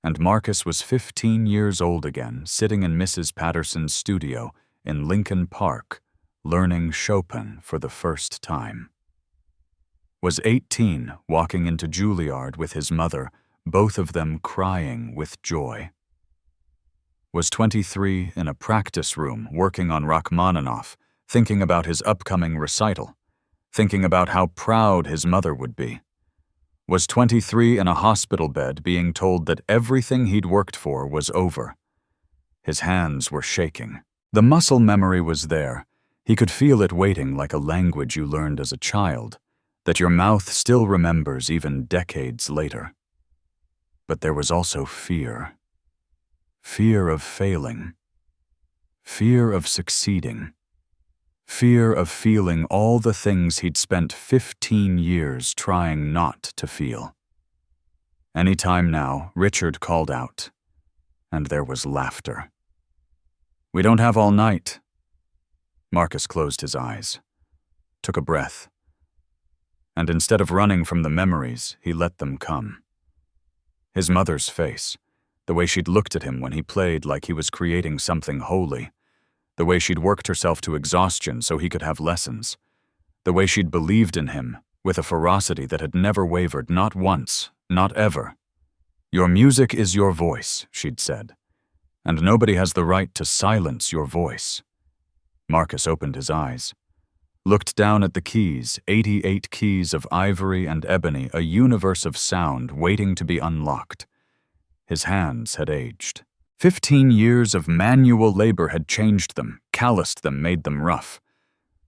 And Marcus was 15 years old again, sitting in Mrs. Patterson's studio in Lincoln Park, learning Chopin for the first time. Was 18, walking into Juilliard with his mother, both of them crying with joy. Was 23, in a practice room working on Rachmaninoff, thinking about his upcoming recital, thinking about how proud his mother would be. Was 23, in a hospital bed, being told that everything he'd worked for was over. His hands were shaking. The muscle memory was there. He could feel it waiting like a language you learned as a child, that your mouth still remembers even decades later. But there was also fear. Fear of failing. Fear of succeeding. Fear of feeling all the things he'd spent 15 years trying not to feel. Any time now, Richard called out, and there was laughter. "We don't have all night." Marcus closed his eyes, took a breath, and instead of running from the memories, he let them come. His mother's face, the way she'd looked at him when he played like he was creating something holy, the way she'd worked herself to exhaustion so he could have lessons, the way she'd believed in him with a ferocity that had never wavered, not once, not ever. "Your music is your voice," she'd said, "and nobody has the right to silence your voice." Marcus opened his eyes, looked down at the keys, 88 keys of ivory and ebony, a universe of sound waiting to be unlocked. His hands had aged. 15 years of manual labor had changed them, calloused them, made them rough.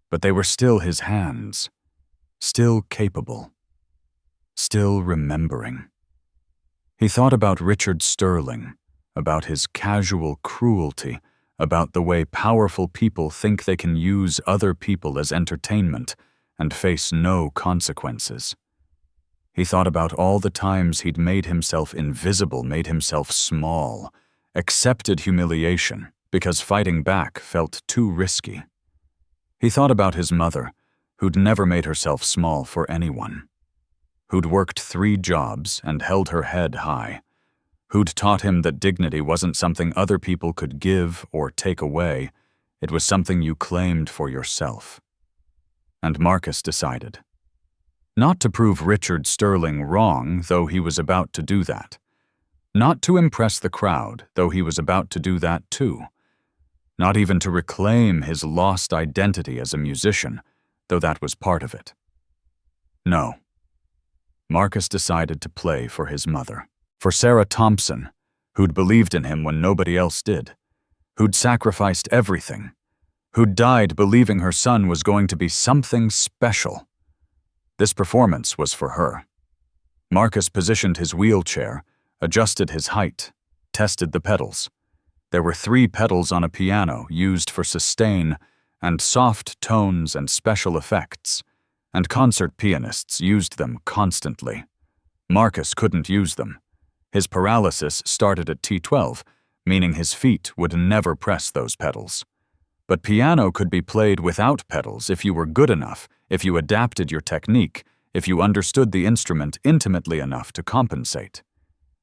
But they were still his hands, still capable, still remembering. He thought about Richard Sterling, about his casual cruelty, about the way powerful people think they can use other people as entertainment and face no consequences. He thought about all the times he'd made himself invisible, made himself small, accepted humiliation because fighting back felt too risky. He thought about his mother, who'd never made herself small for anyone, who'd worked 3 jobs and held her head high, who'd taught him that dignity wasn't something other people could give or take away, it was something you claimed for yourself. And Marcus decided not to prove Richard Sterling wrong, though he was about to do that. Not to impress the crowd, though he was about to do that too. Not even to reclaim his lost identity as a musician, though that was part of it. No. Marcus decided to play for his mother. For Sarah Thompson, who'd believed in him when nobody else did, who'd sacrificed everything, who'd died believing her son was going to be something special. This performance was for her. Marcus positioned his wheelchair, adjusted his height, tested the pedals. There were 3 pedals on a piano used for sustain and soft tones and special effects, and concert pianists used them constantly. Marcus couldn't use them. His paralysis started at T12, meaning his feet would never press those pedals. But piano could be played without pedals if you were good enough, if you adapted your technique, if you understood the instrument intimately enough to compensate.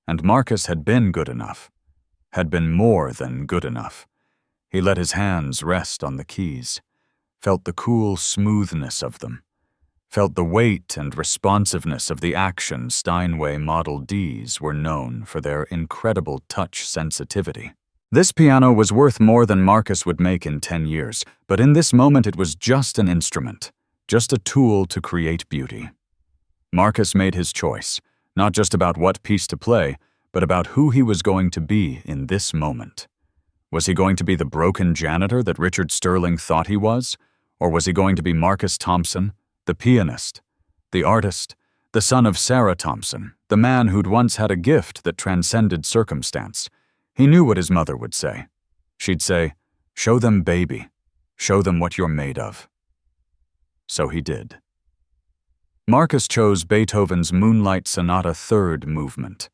And Marcus had been good enough, had been more than good enough. He let his hands rest on the keys, felt the cool smoothness of them, felt the weight and responsiveness of the action Steinway Model Ds were known for their incredible touch sensitivity. This piano was worth more than Marcus would make in 10 years, but in this moment it was just an instrument, just a tool to create beauty. Marcus made his choice, not just about what piece to play, but about who he was going to be in this moment. Was he going to be the broken janitor that Richard Sterling thought he was? Or was he going to be Marcus Thompson, the pianist, the artist, the son of Sarah Thompson, the man who'd once had a gift that transcended circumstance? He knew what his mother would say. She'd say, "Show them, baby. Show them what you're made of." So he did. Marcus chose Beethoven's Moonlight Sonata Third Movement.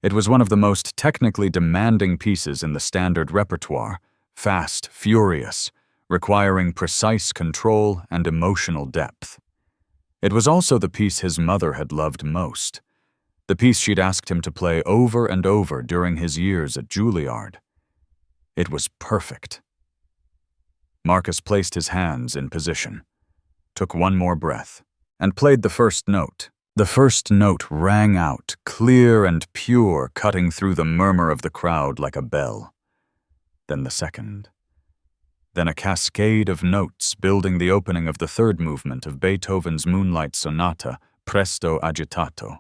It was one of the most technically demanding pieces in the standard repertoire, fast, furious, requiring precise control and emotional depth. It was also the piece his mother had loved most, the piece she'd asked him to play over and over during his years at Juilliard. It was perfect. Marcus placed his hands in position, took one more breath, and played the first note. The first note rang out, clear and pure, cutting through the murmur of the crowd like a bell. Then the second. Then a cascade of notes building the opening of the third movement of Beethoven's Moonlight Sonata, Presto agitato,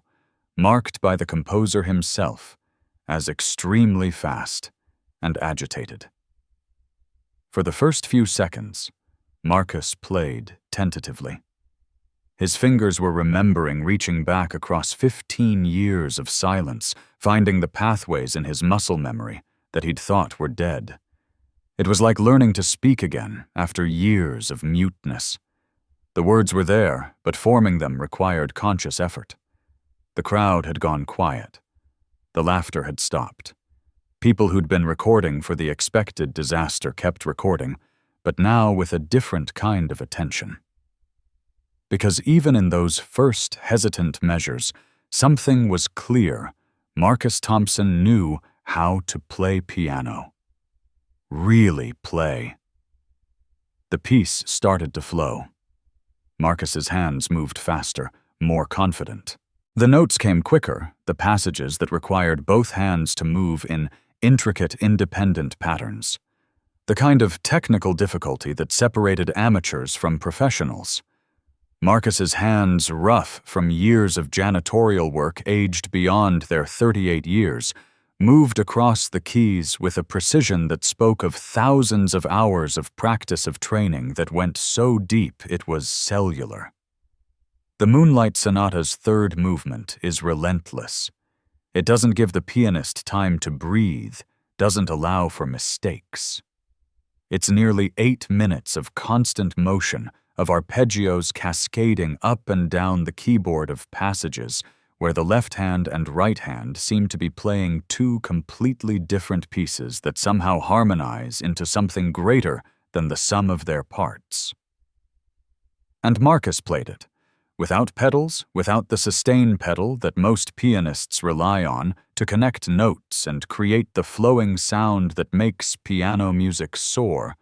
marked by the composer himself as extremely fast and agitated. For the first few seconds, Marcus played tentatively. His fingers were remembering, reaching back across 15 years of silence, finding the pathways in his muscle memory that he'd thought were dead. It was like learning to speak again after years of muteness. The words were there, but forming them required conscious effort. The crowd had gone quiet. The laughter had stopped. People who'd been recording for the expected disaster kept recording, but now with a different kind of attention. Because even in those first hesitant measures, something was clear. Marcus Thompson knew how to play piano. Really play. The piece started to flow. Marcus's hands moved faster, more confident. The notes came quicker, the passages that required both hands to move in intricate, independent patterns. The kind of technical difficulty that separated amateurs from professionals. Marcus's hands, rough from years of janitorial work aged beyond their 38 years, moved across the keys with a precision that spoke of thousands of hours of practice of training that went so deep it was cellular. The Moonlight Sonata's third movement is relentless. It doesn't give the pianist time to breathe, doesn't allow for mistakes. It's nearly 8 minutes of constant motion, of arpeggios cascading up and down the keyboard of passages where the left hand and right hand seem to be playing two completely different pieces that somehow harmonize into something greater than the sum of their parts. And Marcus played it, without pedals, without the sustain pedal that most pianists rely on to connect notes and create the flowing sound that makes piano music soar.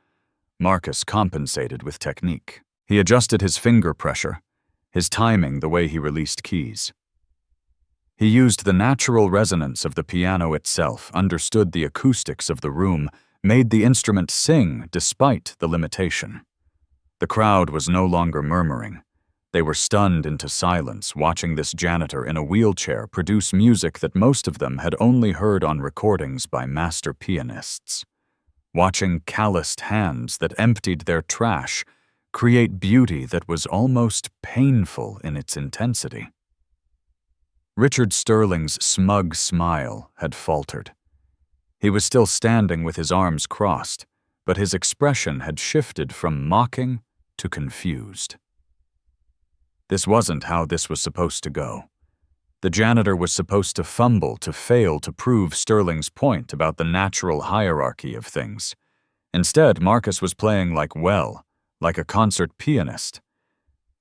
Marcus compensated with technique. He adjusted his finger pressure, his timing, the way he released keys. He used the natural resonance of the piano itself, understood the acoustics of the room, made the instrument sing despite the limitation. The crowd was no longer murmuring. They were stunned into silence, watching this janitor in a wheelchair produce music that most of them had only heard on recordings by master pianists. Watching calloused hands that emptied their trash create beauty that was almost painful in its intensity. Richard Sterling's smug smile had faltered. He was still standing with his arms crossed, but his expression had shifted from mocking to confused. This wasn't how this was supposed to go. The janitor was supposed to fumble, to fail to prove Sterling's point about the natural hierarchy of things. Instead, Marcus was playing like a concert pianist.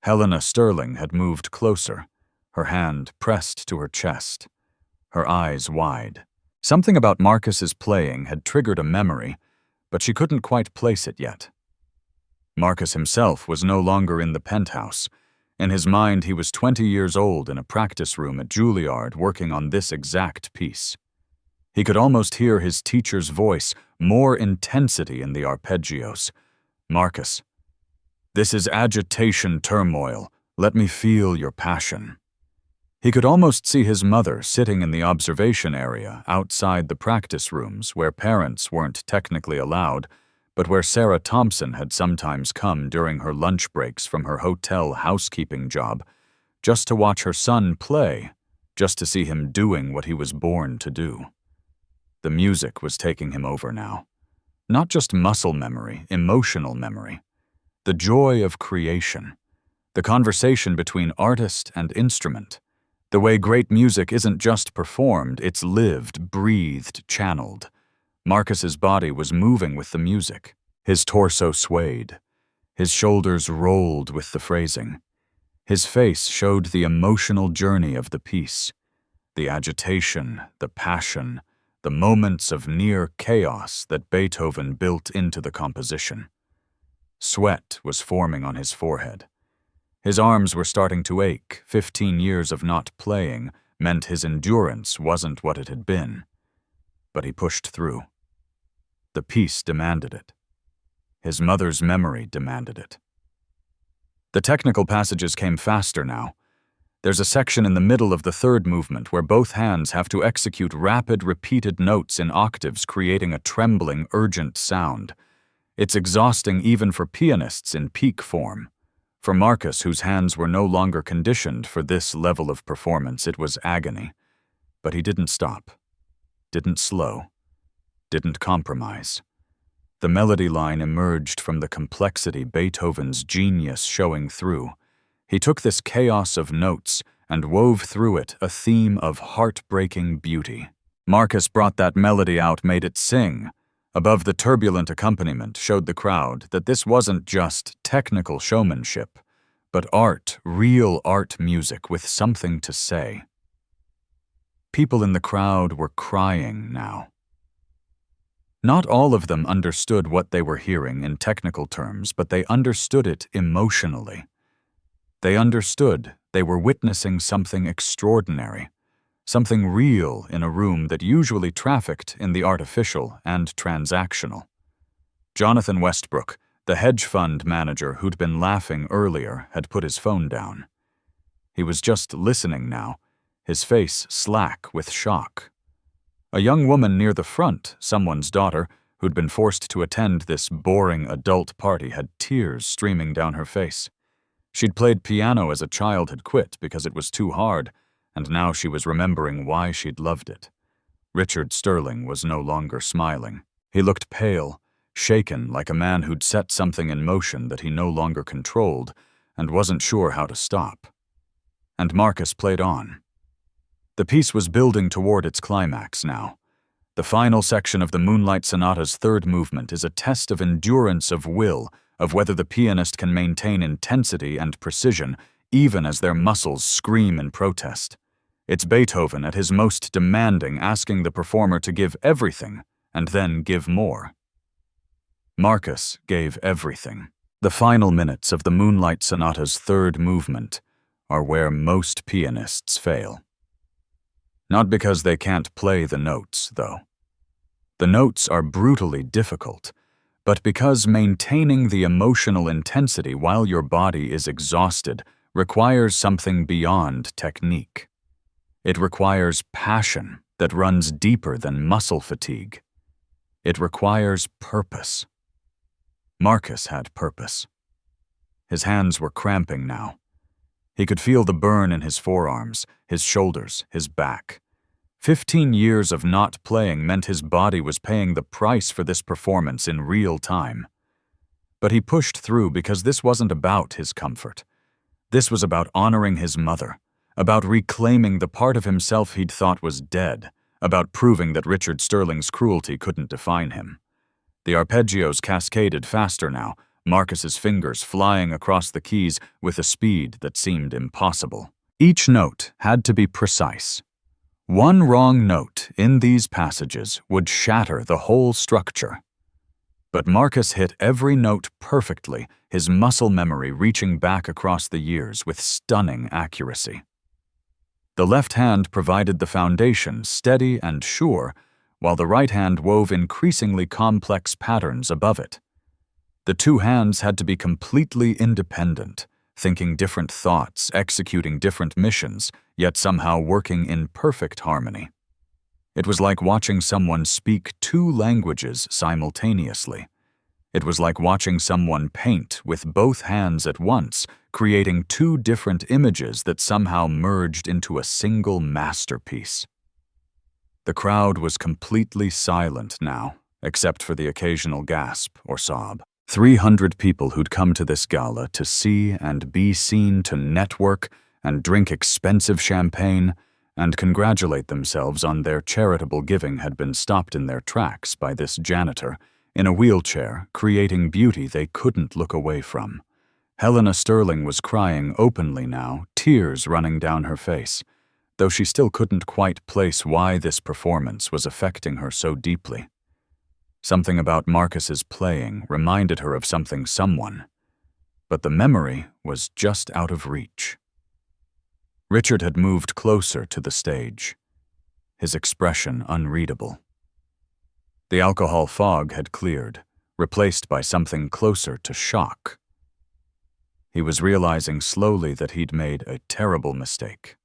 Helena Sterling had moved closer, her hand pressed to her chest, her eyes wide. Something about Marcus's playing had triggered a memory, but she couldn't quite place it yet. Marcus himself was no longer in the penthouse. In his mind, he was 20 years old in a practice room at Juilliard working on this exact piece. He could almost hear his teacher's voice, more intensity in the arpeggios. "Marcus, this is agitation turmoil. Let me feel your passion." He could almost see his mother sitting in the observation area outside the practice rooms where parents weren't technically allowed, but where Sarah Thompson had sometimes come during her lunch breaks from her hotel housekeeping job, just to watch her son play, just to see him doing what he was born to do. The music was taking him over now. Not just muscle memory, emotional memory. The joy of creation. The conversation between artist and instrument. The way great music isn't just performed, it's lived, breathed, channeled. Marcus's body was moving with the music. His torso swayed. His shoulders rolled with the phrasing. His face showed the emotional journey of the piece. The agitation, the passion, the moments of near chaos that Beethoven built into the composition. Sweat was forming on his forehead. His arms were starting to ache. 15 years of not playing meant his endurance wasn't what it had been. But he pushed through. The piece demanded it. His mother's memory demanded it. The technical passages came faster now. There's a section in the middle of the third movement where both hands have to execute rapid, repeated notes in octaves, creating a trembling, urgent sound. It's exhausting even for pianists in peak form. For Marcus, whose hands were no longer conditioned for this level of performance, it was agony. But he didn't stop, didn't slow, didn't compromise. The melody line emerged from the complexity, Beethoven's genius showing through. He took this chaos of notes and wove through it a theme of heartbreaking beauty. Marcus brought that melody out, made it sing. Above the turbulent accompaniment showed the crowd that this wasn't just technical showmanship, but art, real art music with something to say. People in the crowd were crying now. Not all of them understood what they were hearing in technical terms, but they understood it emotionally. They understood they were witnessing something extraordinary, something real in a room that usually trafficked in the artificial and transactional. Jonathan Westbrook, the hedge fund manager who'd been laughing earlier, had put his phone down. He was just listening now, his face slack with shock. A young woman near the front, someone's daughter, who'd been forced to attend this boring adult party, had tears streaming down her face. She'd played piano as a child, had quit because it was too hard, and now she was remembering why she'd loved it. Richard Sterling was no longer smiling. He looked pale, shaken, like a man who'd set something in motion that he no longer controlled and wasn't sure how to stop. And Marcus played on. The piece was building toward its climax now. The final section of the Moonlight Sonata's third movement is a test of endurance of will, of whether the pianist can maintain intensity and precision even as their muscles scream in protest. It's Beethoven at his most demanding, asking the performer to give everything and then give more. Marcus gave everything. The final minutes of the Moonlight Sonata's third movement are where most pianists fail. Not because they can't play the notes, though. The notes are brutally difficult, but because maintaining the emotional intensity while your body is exhausted requires something beyond technique. It requires passion that runs deeper than muscle fatigue. It requires purpose. Marcus had purpose. His hands were cramping now. He could feel the burn in his forearms, his shoulders, his back. 15 years of not playing meant his body was paying the price for this performance in real time. But he pushed through because this wasn't about his comfort. This was about honoring his mother, about reclaiming the part of himself he'd thought was dead, about proving that Richard Sterling's cruelty couldn't define him. The arpeggios cascaded faster now, Marcus's fingers flying across the keys with a speed that seemed impossible. Each note had to be precise. One wrong note in these passages would shatter the whole structure. But Marcus hit every note perfectly, his muscle memory reaching back across the years with stunning accuracy. The left hand provided the foundation, steady and sure, while the right hand wove increasingly complex patterns above it. The two hands had to be completely independent, thinking different thoughts, executing different missions, yet somehow working in perfect harmony. It was like watching someone speak two languages simultaneously. It was like watching someone paint with both hands at once, creating two different images that somehow merged into a single masterpiece. The crowd was completely silent now, except for the occasional gasp or sob. 300 people who'd come to this gala to see and be seen, to network and drink expensive champagne and congratulate themselves on their charitable giving had been stopped in their tracks by this janitor in a wheelchair, creating beauty they couldn't look away from. Helena Sterling was crying openly now, tears running down her face, though she still couldn't quite place why this performance was affecting her so deeply. Something about Marcus's playing reminded her of someone, but the memory was just out of reach. Richard had moved closer to the stage, his expression unreadable. The alcohol fog had cleared, replaced by something closer to shock. He was realizing slowly that he'd made a terrible mistake,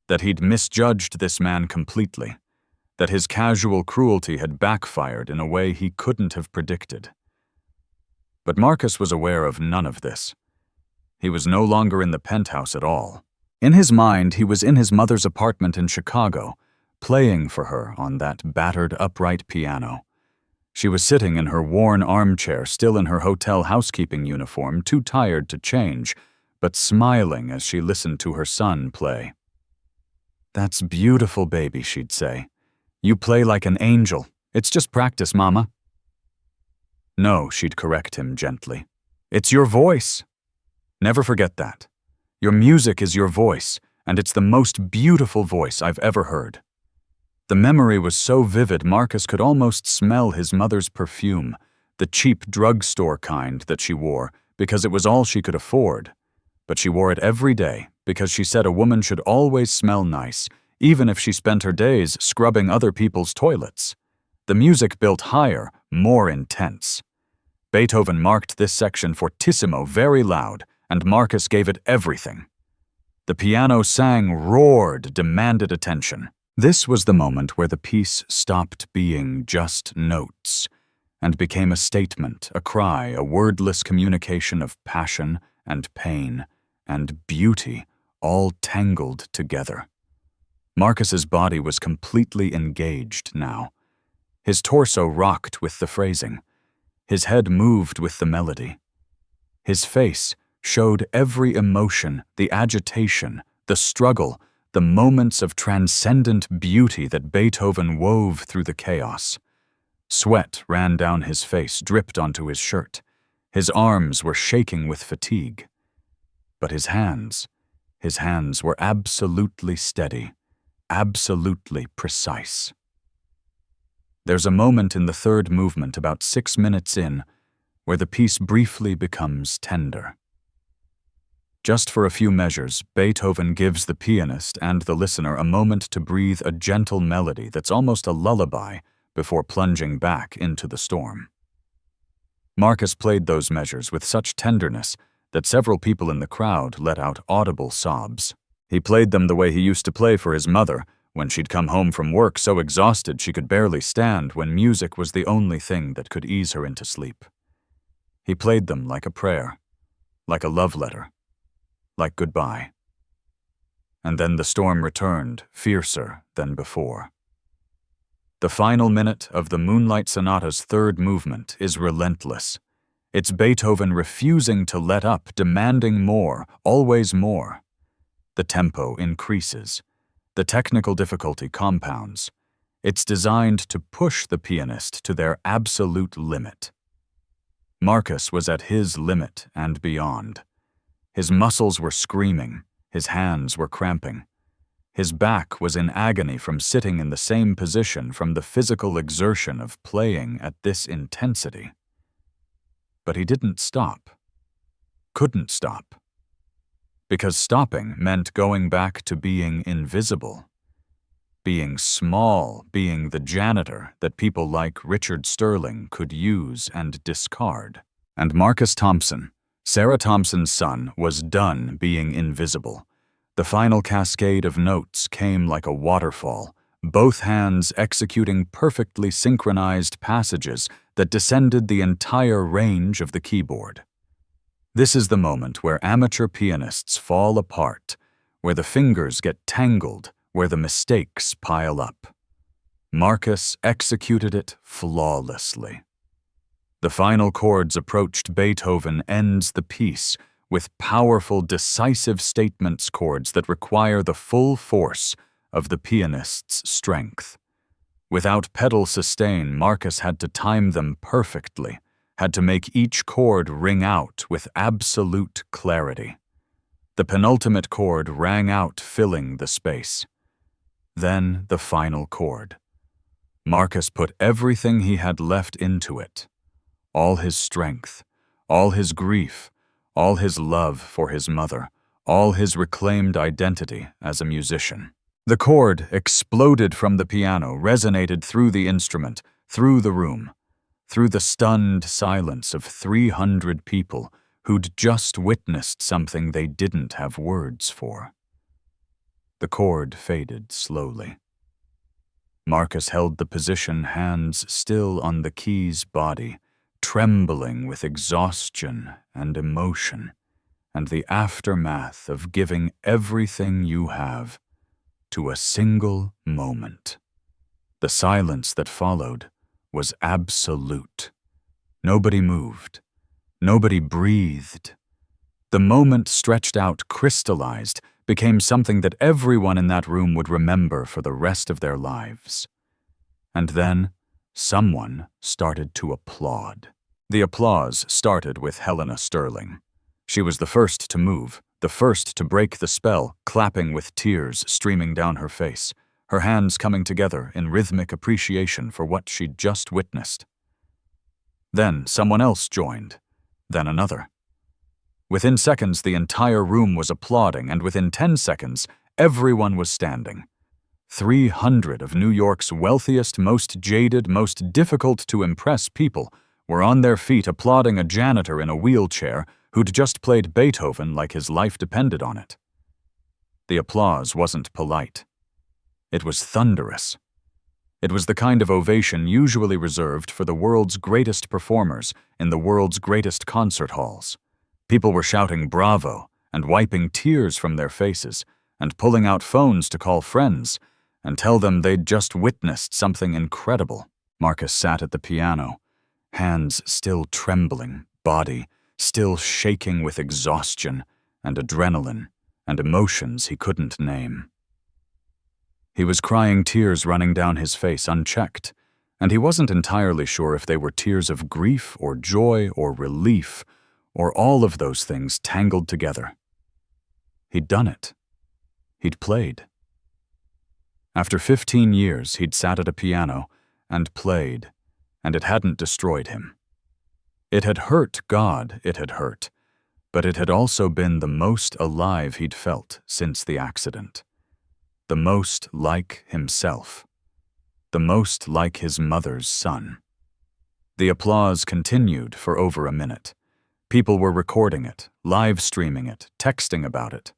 that he'd misjudged this man completely, that his casual cruelty had backfired in a way he couldn't have predicted. But Marcus was aware of none of this. He was no longer in the penthouse at all. In his mind, he was in his mother's apartment in Chicago, playing for her on that battered upright piano. She was sitting in her worn armchair, still in her hotel housekeeping uniform, too tired to change, but smiling as she listened to her son play. "That's beautiful, baby," she'd say. "You play like an angel. It's just practice, Mama." "No," she'd correct him gently. "It's your voice. Never forget that. Your music is your voice, and it's the most beautiful voice I've ever heard." The memory was so vivid Marcus could almost smell his mother's perfume, the cheap drugstore kind that she wore, because it was all she could afford. But she wore it every day because she said a woman should always smell nice, even if she spent her days scrubbing other people's toilets. The music built higher, more intense. Beethoven marked this section fortissimo very loud, and Marcus gave it everything. The piano sang, roared, demanded attention. This was the moment where the piece stopped being just notes and became a statement, a cry, a wordless communication of passion and pain and beauty, all tangled together. Marcus's body was completely engaged now. His torso rocked with the phrasing. His head moved with the melody. His face showed every emotion, the agitation, the struggle, the moments of transcendent beauty that Beethoven wove through the chaos. Sweat ran down his face, dripped onto his shirt. His arms were shaking with fatigue. But his hands were absolutely steady, absolutely precise. There's a moment in the third movement, about 6 minutes in, where the piece briefly becomes tender. Just for a few measures, Beethoven gives the pianist and the listener a moment to breathe a gentle melody that's almost a lullaby before plunging back into the storm. Marcus played those measures with such tenderness that several people in the crowd let out audible sobs. He played them the way he used to play for his mother, when she'd come home from work so exhausted she could barely stand, when music was the only thing that could ease her into sleep. He played them like a prayer, like a love letter, like goodbye. And then the storm returned, fiercer than before. The final minute of the Moonlight Sonata's third movement is relentless. It's Beethoven refusing to let up, demanding more, always more. The tempo increases. The technical difficulty compounds. It's designed to push the pianist to their absolute limit. Marcus was at his limit and beyond. His muscles were screaming, his hands were cramping. His back was in agony from sitting in the same position, from the physical exertion of playing at this intensity. But he didn't stop. Couldn't stop. Because stopping meant going back to being invisible. Being small, being the janitor that people like Richard Sterling could use and discard. And Marcus Thompson, Sarah Thompson's son, was done being invisible. The final cascade of notes came like a waterfall, both hands executing perfectly synchronized passages that descended the entire range of the keyboard. This is the moment where amateur pianists fall apart, where the fingers get tangled, where the mistakes pile up. Marcus executed it flawlessly. The final chords approached. Beethoven ends the piece with powerful, decisive statements chords that require the full force of the pianist's strength. Without pedal sustain, Marcus had to time them perfectly, had to make each chord ring out with absolute clarity. The penultimate chord rang out, filling the space. Then the final chord. Marcus put everything he had left into it. All his strength, all his grief, all his love for his mother, all his reclaimed identity as a musician. The chord exploded from the piano, resonated through the instrument, through the room, through the stunned silence of 300 people who'd just witnessed something they didn't have words for. The chord faded slowly. Marcus held the position, hands still on the key's body, trembling with exhaustion and emotion, and the aftermath of giving everything you have to a single moment. The silence that followed was absolute. Nobody moved. Nobody breathed. The moment stretched out, crystallized, became something that everyone in that room would remember for the rest of their lives. And then, someone started to applaud. The applause started with Helena Sterling. She was the first to move, the first to break the spell, clapping with tears streaming down her face, her hands coming together in rhythmic appreciation for what she'd just witnessed. Then someone else joined, then another. Within seconds, the entire room was applauding, and within 10 seconds, everyone was standing. 300 of New York's wealthiest, most jaded, most difficult to impress people were on their feet applauding a janitor in a wheelchair who'd just played Beethoven like his life depended on it. The applause wasn't polite. It was thunderous. It was the kind of ovation usually reserved for the world's greatest performers in the world's greatest concert halls. People were shouting bravo and wiping tears from their faces and pulling out phones to call friends and tell them they'd just witnessed something incredible. Marcus sat at the piano, hands still trembling, body still shaking with exhaustion and adrenaline and emotions he couldn't name. He was crying tears running down his face unchecked, and he wasn't entirely sure if they were tears of grief or joy or relief or all of those things tangled together. He'd done it. He'd played. After 15 years, he'd sat at a piano and played, and it hadn't destroyed him. It had hurt God, it had hurt, but it had also been the most alive he'd felt since the accident. The most like himself. The most like his mother's son. The applause continued for over a minute. People were recording it, live streaming it, texting about it.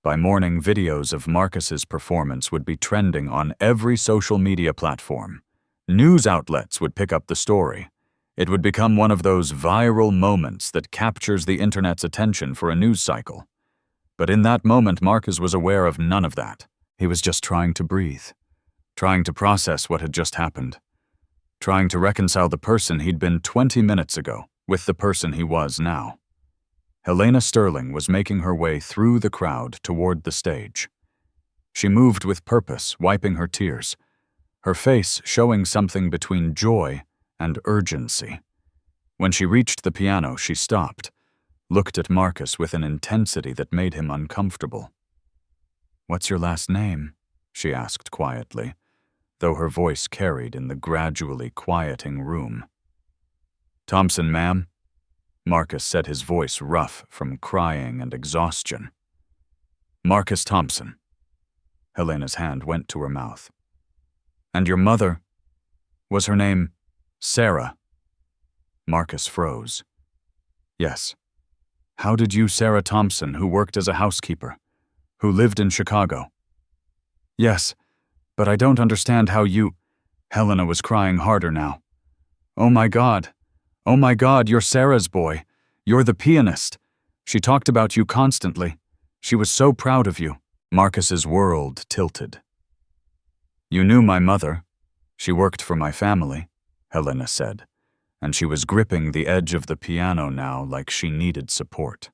By morning, videos of Marcus's performance would be trending on every social media platform. News outlets would pick up the story. It would become one of those viral moments that captures the internet's attention for a news cycle. But in that moment, Marcus was aware of none of that. He was just trying to breathe, trying to process what had just happened, trying to reconcile the person he'd been 20 minutes ago with the person he was now. Helena Sterling was making her way through the crowd toward the stage. She moved with purpose, wiping her tears, her face showing something between joy and urgency. When she reached the piano, she stopped, looked at Marcus with an intensity that made him uncomfortable. "What's your last name?" she asked quietly, though her voice carried in the gradually quieting room. "Thompson, ma'am," Marcus said, his voice rough from crying and exhaustion. "Marcus Thompson." Helena's hand went to her mouth. "And your mother, was her name Sarah?" Marcus froze. "Yes. How did you, Sarah Thompson, who worked as a housekeeper, who lived in Chicago?" "Yes, but I don't understand how you—" Helena was crying harder now. Oh my God, you're Sarah's boy. You're the pianist. She talked about you constantly. She was so proud of you." Marcus's world tilted. "You knew my mother. She worked for my family," Helena said, and she was gripping the edge of the piano now like she needed support.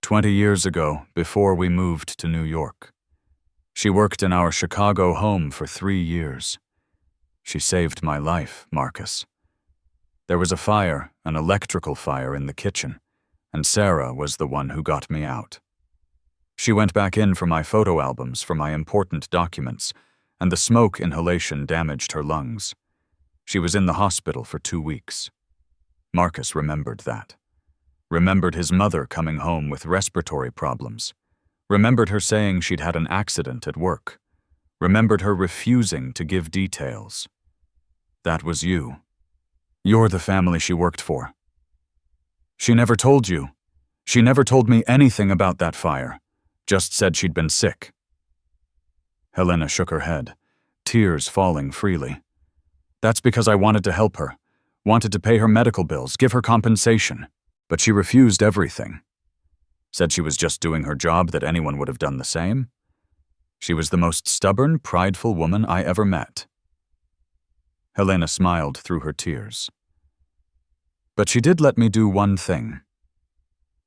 20 years ago, before we moved to New York. She worked in our Chicago home for 3 years. She saved my life, Marcus. There was a fire, an electrical fire in the kitchen, and Sarah was the one who got me out. She went back in for my photo albums, for my important documents, and the smoke inhalation damaged her lungs. She was in the hospital for 2 weeks. Marcus remembered that. Remembered his mother coming home with respiratory problems. Remembered her saying she'd had an accident at work. Remembered her refusing to give details. That was you. You're the family she worked for. She never told you. She never told me anything about that fire. Just said she'd been sick. Helena shook her head, tears falling freely. That's because I wanted to help her, wanted to pay her medical bills, give her compensation. But she refused everything. Said she was just doing her job, that anyone would have done the same. She was the most stubborn, prideful woman I ever met. Helena smiled through her tears. But she did let me do one thing.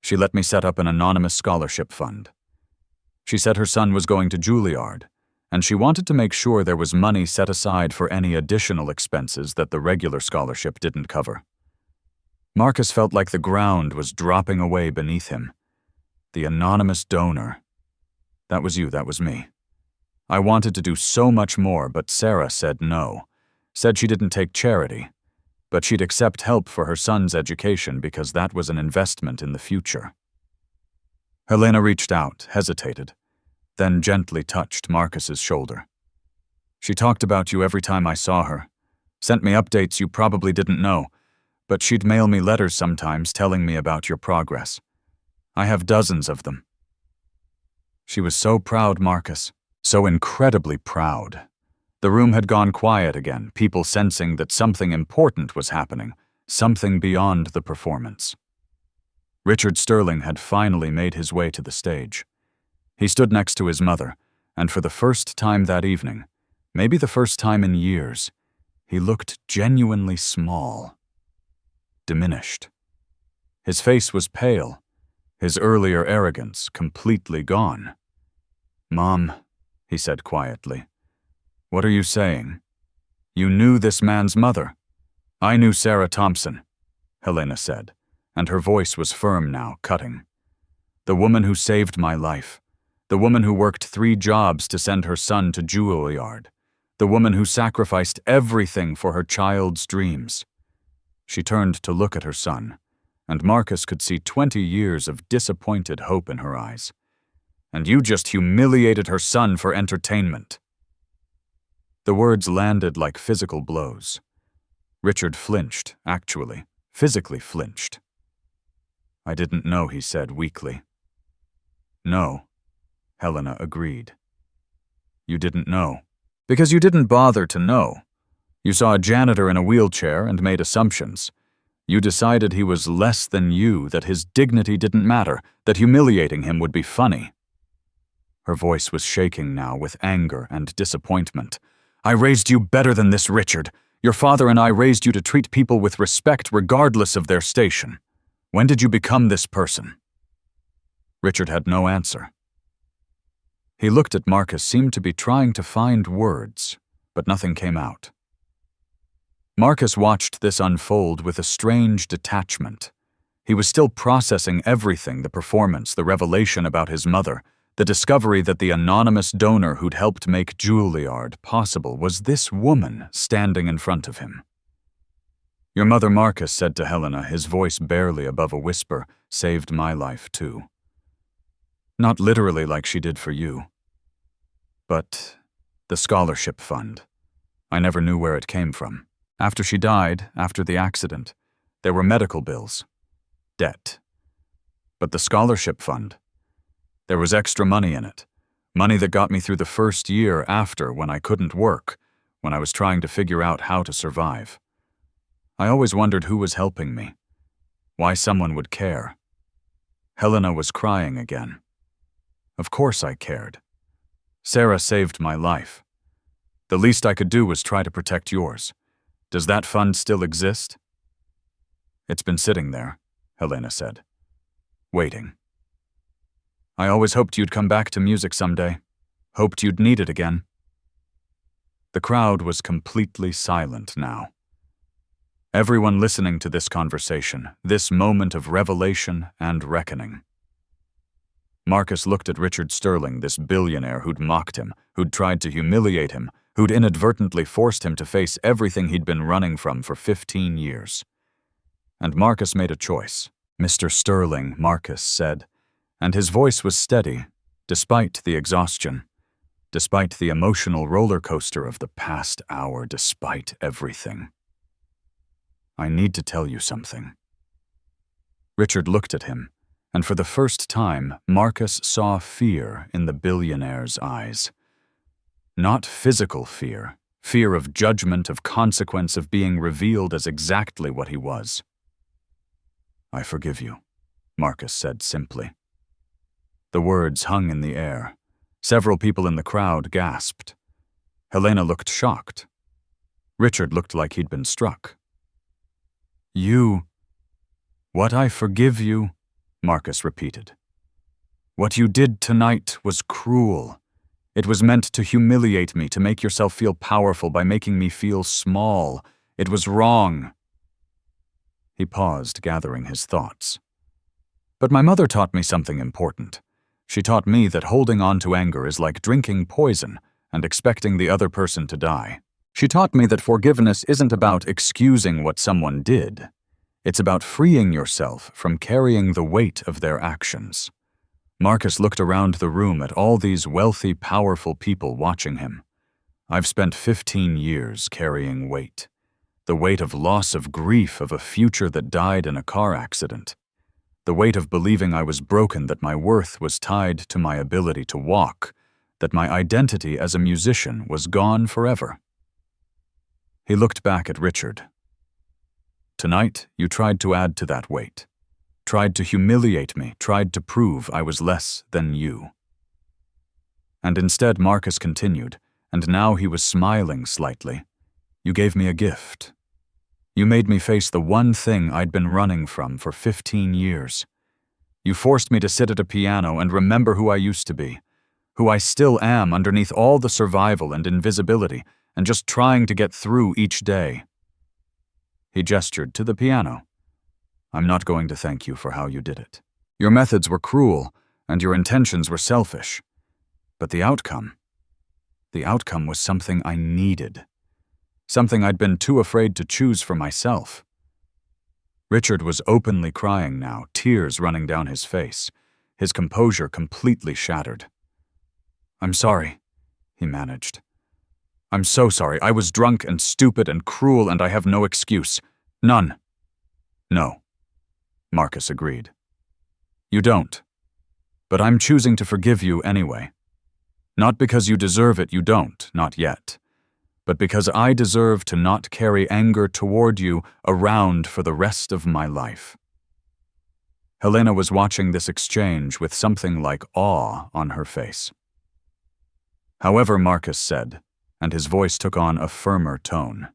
She let me set up an anonymous scholarship fund. She said her son was going to Juilliard, and she wanted to make sure there was money set aside for any additional expenses that the regular scholarship didn't cover. Marcus felt like the ground was dropping away beneath him. The anonymous donor. That was you, that was me. I wanted to do so much more, but Sarah said no. Said she didn't take charity, but she'd accept help for her son's education because that was an investment in the future. Helena reached out, hesitated, then gently touched Marcus's shoulder. She talked about you every time I saw her, sent me updates you probably didn't know, but she'd mail me letters sometimes telling me about your progress. I have dozens of them. She was so proud, Marcus, So incredibly proud. The room had gone quiet again, people sensing that something important was happening, something beyond the performance. Richard Sterling had finally made his way to the stage. He stood next to his mother, and for the first time that evening, maybe the first time in years, he looked genuinely small, diminished. His face was pale, his earlier arrogance completely gone. "Mom," he said quietly, "what are you saying? You knew this man's mother." "I knew Sarah Thompson," Helena said, and her voice was firm now, cutting. "The woman who saved my life. The woman who worked 3 jobs to send her son to Juilliard. The woman who sacrificed everything for her child's dreams." She turned to look at her son, and Marcus could see 20 years of disappointed hope in her eyes. "And you just humiliated her son for entertainment." The words landed like physical blows. Richard flinched, actually, physically flinched. "I didn't know," he said weakly. "No," Helena agreed. "You didn't know. Because you didn't bother to know. You saw a janitor in a wheelchair and made assumptions. You decided he was less than you, that his dignity didn't matter, that humiliating him would be funny." Her voice was shaking now with anger and disappointment. "I raised you better than this, Richard. Your father and I raised you to treat people with respect regardless of their station. When did you become this person?" Richard had no answer. He looked at Marcus, seemed to be trying to find words, but nothing came out. Marcus watched this unfold with a strange detachment. He was still processing everything, the performance, the revelation about his mother, the discovery that the anonymous donor who'd helped make Juilliard possible was this woman standing in front of him. "Your mother," Marcus said to Helena, his voice barely above a whisper, "saved my life too. Not literally like she did for you. But the scholarship fund. I never knew where it came from. After she died, after the accident, there were medical bills, debt. But the scholarship fund, there was extra money in it. Money that got me through the first year after, when I couldn't work, when I was trying to figure out how to survive. I always wondered who was helping me, why someone would care." Helena was crying again. "Of course I cared. Sarah saved my life. The least I could do was try to protect yours. Does that fund still exist?" "It's been sitting there," Helena said, "waiting. I always hoped you'd come back to music someday. Hoped you'd need it again." The crowd was completely silent now. Everyone listening to this conversation, this moment of revelation and reckoning. Marcus looked at Richard Sterling, this billionaire who'd mocked him, who'd tried to humiliate him, who'd inadvertently forced him to face everything he'd been running from for 15 years. And Marcus made a choice. "Mr. Sterling," Marcus said, and his voice was steady, despite the exhaustion, despite the emotional roller coaster of the past hour, despite everything. "I need to tell you something." Richard looked at him, and for the first time, Marcus saw fear in the billionaire's eyes. Not physical fear, fear of judgment, of consequence, of being revealed as exactly what he was. "I forgive you," Marcus said simply. The words hung in the air. Several people in the crowd gasped. Helena looked shocked. Richard looked like he'd been struck. "You... What I forgive you," Marcus repeated. "What you did tonight was cruel. It was meant to humiliate me, to make yourself feel powerful by making me feel small. It was wrong." He paused, gathering his thoughts. "But my mother taught me something important. She taught me that holding on to anger is like drinking poison and expecting the other person to die. She taught me that forgiveness isn't about excusing what someone did. It's about freeing yourself from carrying the weight of their actions." Marcus looked around the room at all these wealthy, powerful people watching him. "I've spent 15 years carrying weight. The weight of loss, of grief, of a future that died in a car accident. The weight of believing I was broken, that my worth was tied to my ability to walk, that my identity as a musician was gone forever. He looked back at Richard. Tonight, you tried to add to that weight, tried to humiliate me, tried to prove I was less than you. And instead, Marcus continued, and now he was smiling slightly. You gave me a gift. You made me face the one thing I'd been running from for 15 years. You forced me to sit at a piano and remember who I used to be, who I still am underneath all the survival and invisibility, and just trying to get through each day. He gestured to the piano. I'm not going to thank you for how you did it. Your methods were cruel, and your intentions were selfish. But the outcome was something I needed. Something I'd been too afraid to choose for myself. Richard was openly crying now, tears running down his face, his composure completely shattered. I'm sorry, he managed. I'm so sorry. I was drunk and stupid and cruel, and I have no excuse. None. No, Marcus agreed. You don't. But I'm choosing to forgive you anyway. Not because you deserve it, you don't, not yet. But because I deserve to not carry anger toward you around for the rest of my life. Helena was watching this exchange with something like awe on her face. However, Marcus said, and his voice took on a firmer tone.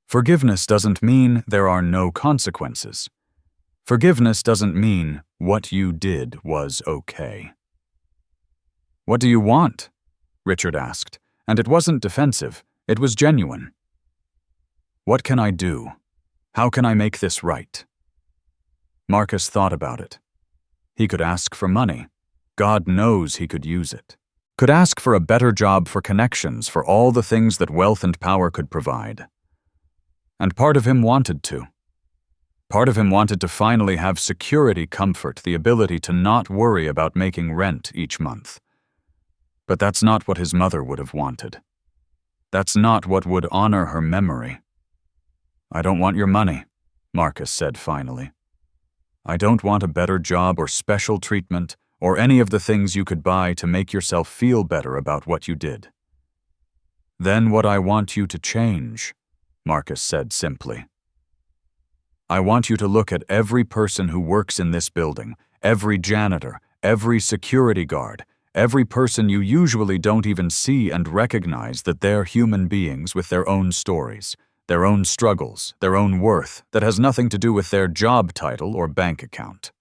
Forgiveness doesn't mean there are no consequences. Forgiveness doesn't mean what you did was okay. What do you want? Richard asked, and it wasn't defensive, it was genuine. What can I do? How can I make this right? Marcus thought about it. He could ask for money. God knows he could use it. Could ask for a better job, for connections, for all the things that wealth and power could provide. And part of him wanted to. Part of him wanted to finally have security, comfort, the ability to not worry about making rent each month. But that's not what his mother would have wanted. That's not what would honor her memory. I don't want your money, Marcus said finally. I don't want a better job or special treatment or any of the things you could buy to make yourself feel better about what you did. Then what I want you to change, Marcus said simply. I want you to look at every person who works in this building, every janitor, every security guard, every person you usually don't even see, and recognize that they're human beings with their own stories, their own struggles, their own worth that has nothing to do with their job title or bank account.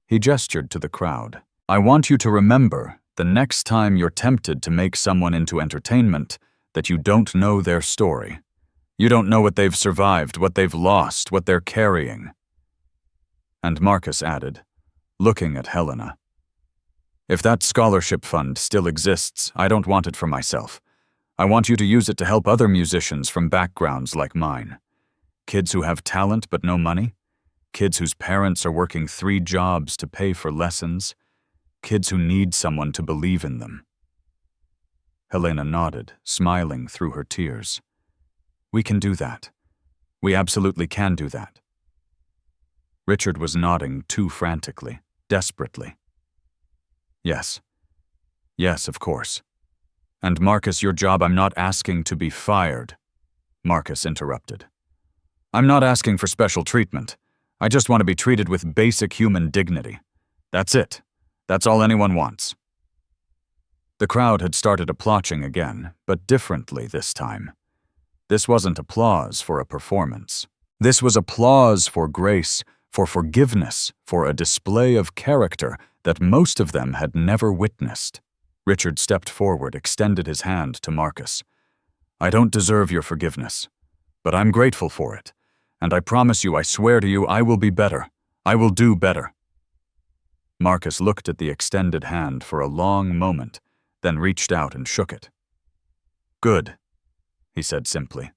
He gestured to the crowd. I want you to remember, the next time you're tempted to make someone into entertainment, that you don't know their story. You don't know what they've survived, what they've lost, what they're carrying. And Marcus added, looking at Helena. If that scholarship fund still exists, I don't want it for myself. I want you to use it to help other musicians from backgrounds like mine. Kids who have talent but no money. Kids whose parents are working 3 jobs to pay for lessons. Kids who need someone to believe in them. Helena nodded, smiling through her tears. We can do that. We absolutely can do that. Richard was nodding too frantically, desperately. Yes. Yes, of course. And Marcus, your job, I'm not asking to be fired. Marcus interrupted. I'm not asking for special treatment. I just want to be treated with basic human dignity. That's it. That's all anyone wants. The crowd had started applauding again, but differently this time. This wasn't applause for a performance. This was applause for grace, for forgiveness, for a display of character that most of them had never witnessed. Richard stepped forward, extended his hand to Marcus. I don't deserve your forgiveness, but I'm grateful for it. And I promise you, I swear to you, I will be better. I will do better. Marcus looked at the extended hand for a long moment, then reached out and shook it. Good, he said simply.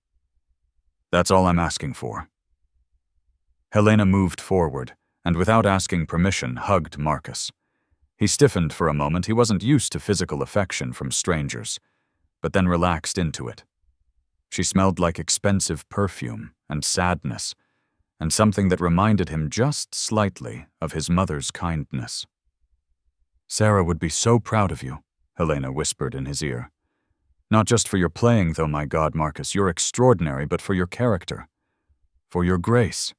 That's all I'm asking for. Helena moved forward, and without asking permission, hugged Marcus. He stiffened for a moment. He wasn't used to physical affection from strangers, but then relaxed into it. She smelled like expensive perfume and sadness, and something that reminded him just slightly of his mother's kindness. Sarah would be so proud of you, Helena whispered in his ear. "Not just for your playing, though, my God, Marcus, you're extraordinary, but for your character. For your grace."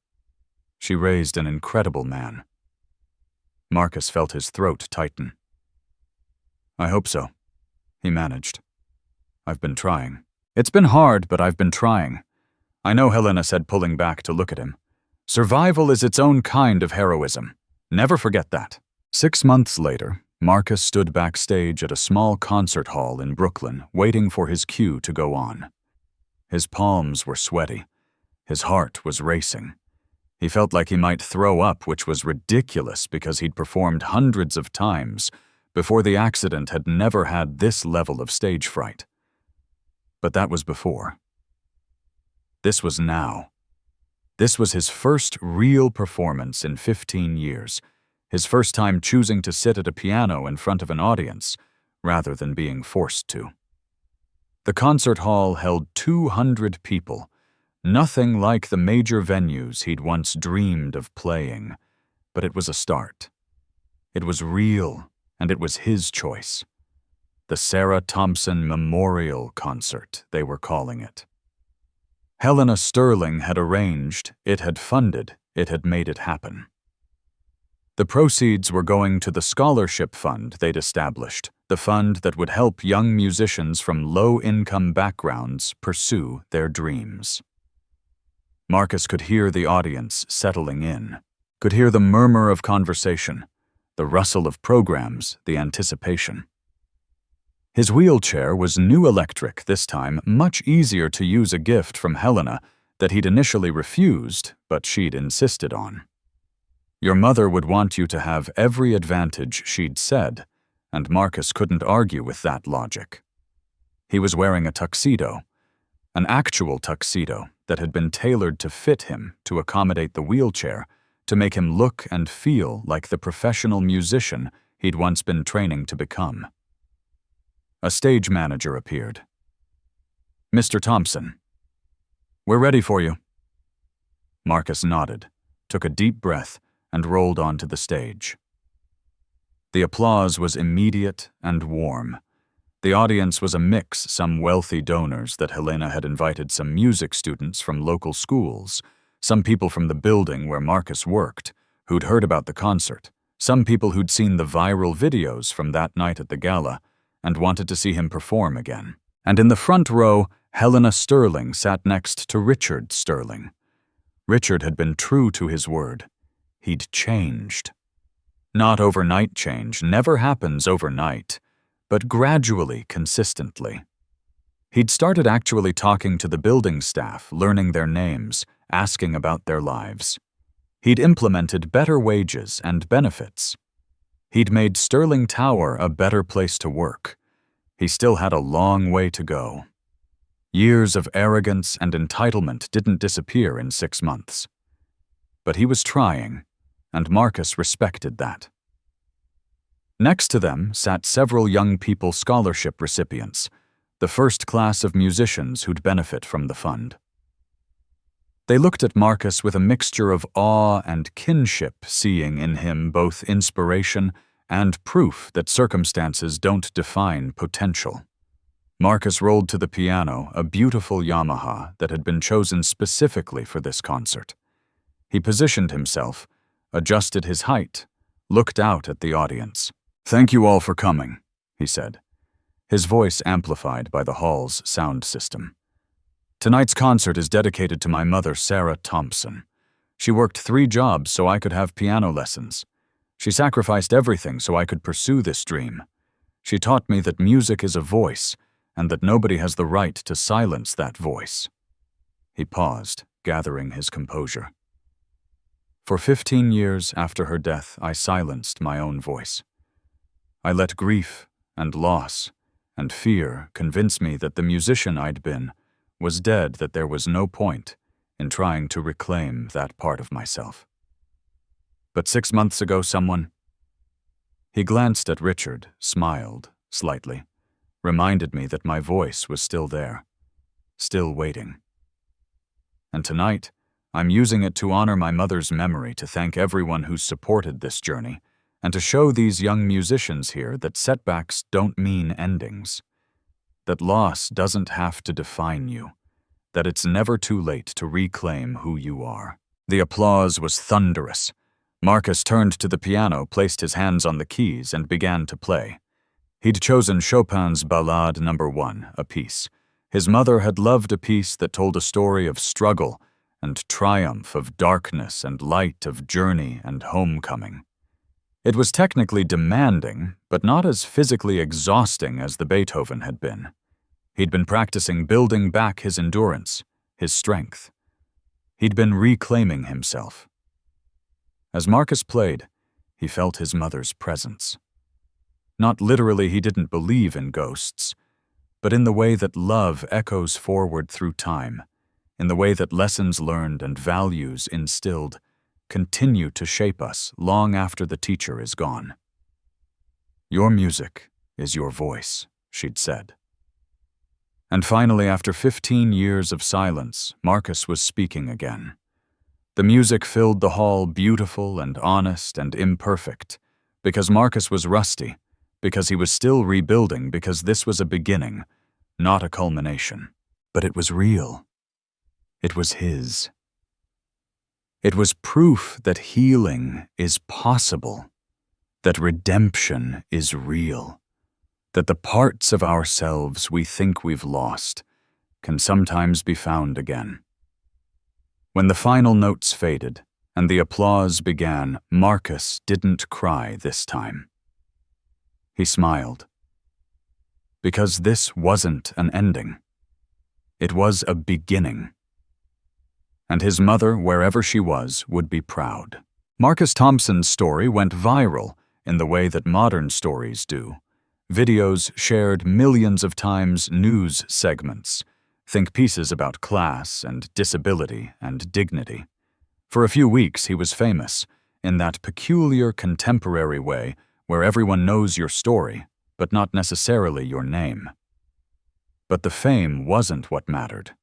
She raised an incredible man. Marcus felt his throat tighten. "I hope so," he managed. "I've been trying. It's been hard, but I've been trying." "I know," Helena said, pulling back to look at him. "Survival is its own kind of heroism. Never forget that." 6 months later, Marcus stood backstage at a small concert hall in Brooklyn, waiting for his cue to go on. His palms were sweaty. His heart was racing. He felt like he might throw up, which was ridiculous because he'd performed hundreds of times before the accident, had never had this level of stage fright. But that was before. This was now. This was his first real performance in 15 years, his first time choosing to sit at a piano in front of an audience rather than being forced to. The concert hall held 200 people, nothing like the major venues he'd once dreamed of playing, but it was a start. It was real, and it was his choice. The Sarah Thompson Memorial Concert, they were calling it. Helena Sterling had arranged, it had funded, it had made it happen. The proceeds were going to the scholarship fund they'd established, the fund that would help young musicians from low-income backgrounds pursue their dreams. Marcus could hear the audience settling in, could hear the murmur of conversation, the rustle of programs, the anticipation. His wheelchair was new electric this time, much easier to use, a gift from Helena that he'd initially refused, but she'd insisted on. Your mother would want you to have every advantage, she'd said, and Marcus couldn't argue with that logic. He was wearing a tuxedo, an actual tuxedo that had been tailored to fit him, to accommodate the wheelchair, to make him look and feel like the professional musician he'd once been training to become. A stage manager appeared. "Mr. Thompson, we're ready for you." Marcus nodded, took a deep breath, and rolled onto the stage. The applause was immediate and warm. The audience was a mix, some wealthy donors that Helena had invited, some music students from local schools, some people from the building where Marcus worked, who'd heard about the concert, some people who'd seen the viral videos from that night at the Gala and wanted to see him perform again. And in the front row, Helena Sterling sat next to Richard Sterling. Richard had been true to his word. He'd changed. Not overnight change, never happens overnight, but gradually, consistently. He'd started actually talking to the building staff, learning their names, asking about their lives. He'd implemented better wages and benefits. He'd made Sterling Tower a better place to work. He still had a long way to go. Years of arrogance and entitlement didn't disappear in 6 months. But he was trying, and Marcus respected that. Next to them sat several young people scholarship recipients, the first class of musicians who'd benefit from the fund. They looked at Marcus with a mixture of awe and kinship, seeing in him both inspiration and proof that circumstances don't define potential. Marcus rolled to the piano, a beautiful Yamaha that had been chosen specifically for this concert. He positioned himself, adjusted his height, looked out at the audience. "Thank you all for coming," he said, his voice amplified by the hall's sound system. "Tonight's concert is dedicated to my mother, Sarah Thompson. She worked 3 jobs so I could have piano lessons. She sacrificed everything so I could pursue this dream. She taught me that music is a voice, and that nobody has the right to silence that voice." He paused, gathering his composure. "For 15 years after her death, I silenced my own voice. I let grief and loss and fear convince me that the musician I'd been was dead, that there was no point in trying to reclaim that part of myself. But 6 months ago, someone—" He glanced at Richard, smiled slightly, reminded me that my voice was still there, still waiting. And tonight, I'm using it to honor my mother's memory, to thank everyone who's supported this journey, and to show these young musicians here that setbacks don't mean endings, that loss doesn't have to define you, that it's never too late to reclaim who you are. The applause was thunderous. Marcus turned to the piano, placed his hands on the keys, and began to play. He'd chosen Chopin's Ballade No. 1, a piece. His mother had loved a piece that told a story of struggle and triumph, of darkness and light, of journey and homecoming. It was technically demanding, but not as physically exhausting as the Beethoven had been. He'd been practicing building back his endurance, his strength. He'd been reclaiming himself. As Marcus played, he felt his mother's presence. Not literally, he didn't believe in ghosts, but in the way that love echoes forward through time, in the way that lessons learned and values instilled continue to shape us long after the teacher is gone. "Your music is your voice," she'd said. And finally, after 15 years of silence, Marcus was speaking again. The music filled the hall, beautiful and honest and imperfect, because Marcus was rusty, because he was still rebuilding, because this was a beginning, not a culmination. But it was real. It was his. It was proof that healing is possible, that redemption is real, that the parts of ourselves we think we've lost can sometimes be found again. When the final notes faded and the applause began, Marcus didn't cry this time. He smiled. Because this wasn't an ending. It was a beginning. And his mother, wherever she was, would be proud. Marcus Thompson's story went viral in the way that modern stories do. Videos shared millions of times, news segments. Think pieces about class and disability and dignity. For a few weeks he was famous, in that peculiar contemporary way where everyone knows your story, but not necessarily your name. But the fame wasn't what mattered.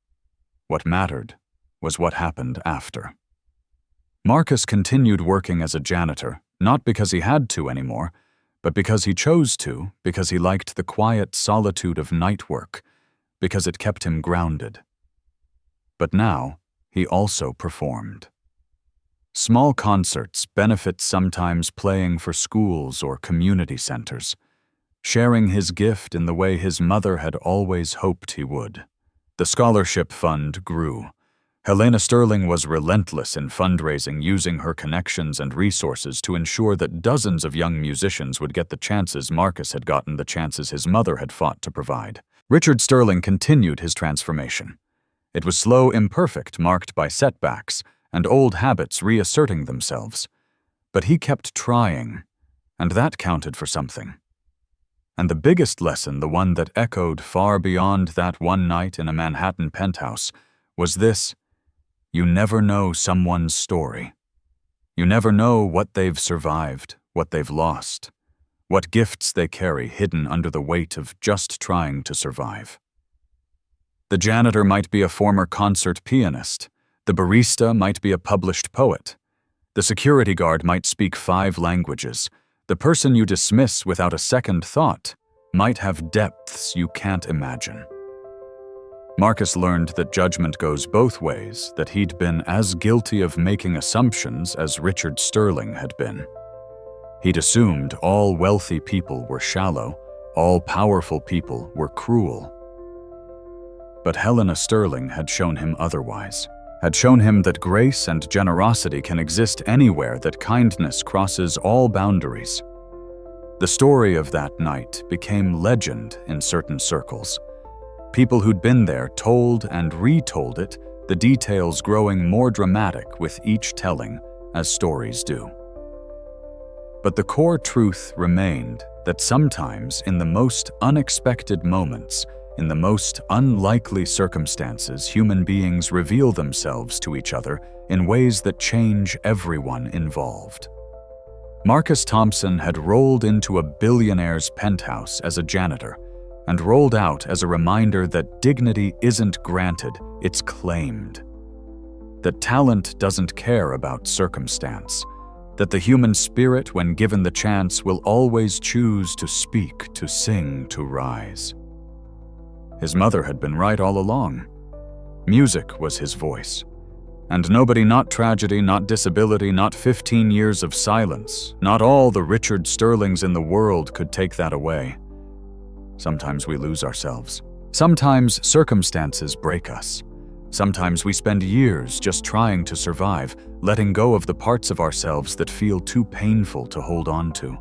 What mattered was what happened after. Marcus continued working as a janitor, not because he had to anymore, but because he chose to, because he liked the quiet solitude of night work, because it kept him grounded. But now, he also performed. Small concerts, benefits, sometimes playing for schools or community centers, sharing his gift in the way his mother had always hoped he would. The scholarship fund grew. Helena Sterling was relentless in fundraising, using her connections and resources to ensure that dozens of young musicians would get the chances Marcus had gotten, the chances his mother had fought to provide. Richard Sterling continued his transformation. It was slow, imperfect, marked by setbacks and old habits reasserting themselves. But he kept trying, and that counted for something. And the biggest lesson, the one that echoed far beyond that one night in a Manhattan penthouse, was this: you never know someone's story. You never know what they've survived, what they've lost, what gifts they carry hidden under the weight of just trying to survive. The janitor might be a former concert pianist. The barista might be a published poet. The security guard might speak 5 languages. The person you dismiss without a second thought might have depths you can't imagine. Marcus learned that judgment goes both ways, that he'd been as guilty of making assumptions as Richard Sterling had been. He'd assumed all wealthy people were shallow, all powerful people were cruel. But Helena Sterling had shown him otherwise, had shown him that grace and generosity can exist anywhere, that kindness crosses all boundaries. The story of that night became legend in certain circles. People who'd been there told and retold it, the details growing more dramatic with each telling, as stories do. But the core truth remained that sometimes in the most unexpected moments, in the most unlikely circumstances, human beings reveal themselves to each other in ways that change everyone involved. Marcus Thompson had rolled into a billionaire's penthouse as a janitor, and rolled out as a reminder that dignity isn't granted, it's claimed. That talent doesn't care about circumstance. that the human spirit, when given the chance, will always choose to speak, to sing, to rise. His mother had been right all along. Music was his voice. And nobody, not tragedy, not disability, not 15 years of silence, not all the Richard Sterlings in the world could take that away. Sometimes we lose ourselves. Sometimes circumstances break us. Sometimes we spend years just trying to survive, letting go of the parts of ourselves that feel too painful to hold on to.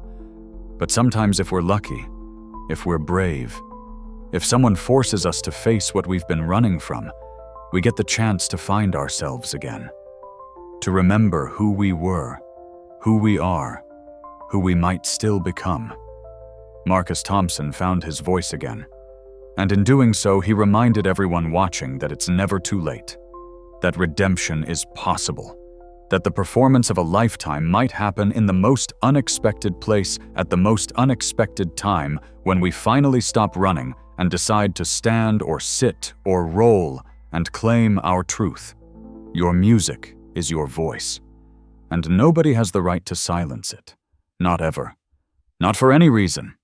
But sometimes, if we're lucky, if we're brave, if someone forces us to face what we've been running from, we get the chance to find ourselves again. To remember who we were, who we are, who we might still become. Marcus Thompson found his voice again. And in doing so, he reminded everyone watching that it's never too late, that redemption is possible, that the performance of a lifetime might happen in the most unexpected place at the most unexpected time when we finally stop running and decide to stand or sit or roll and claim our truth. Your music is your voice, and nobody has the right to silence it. Not ever. Not for any reason.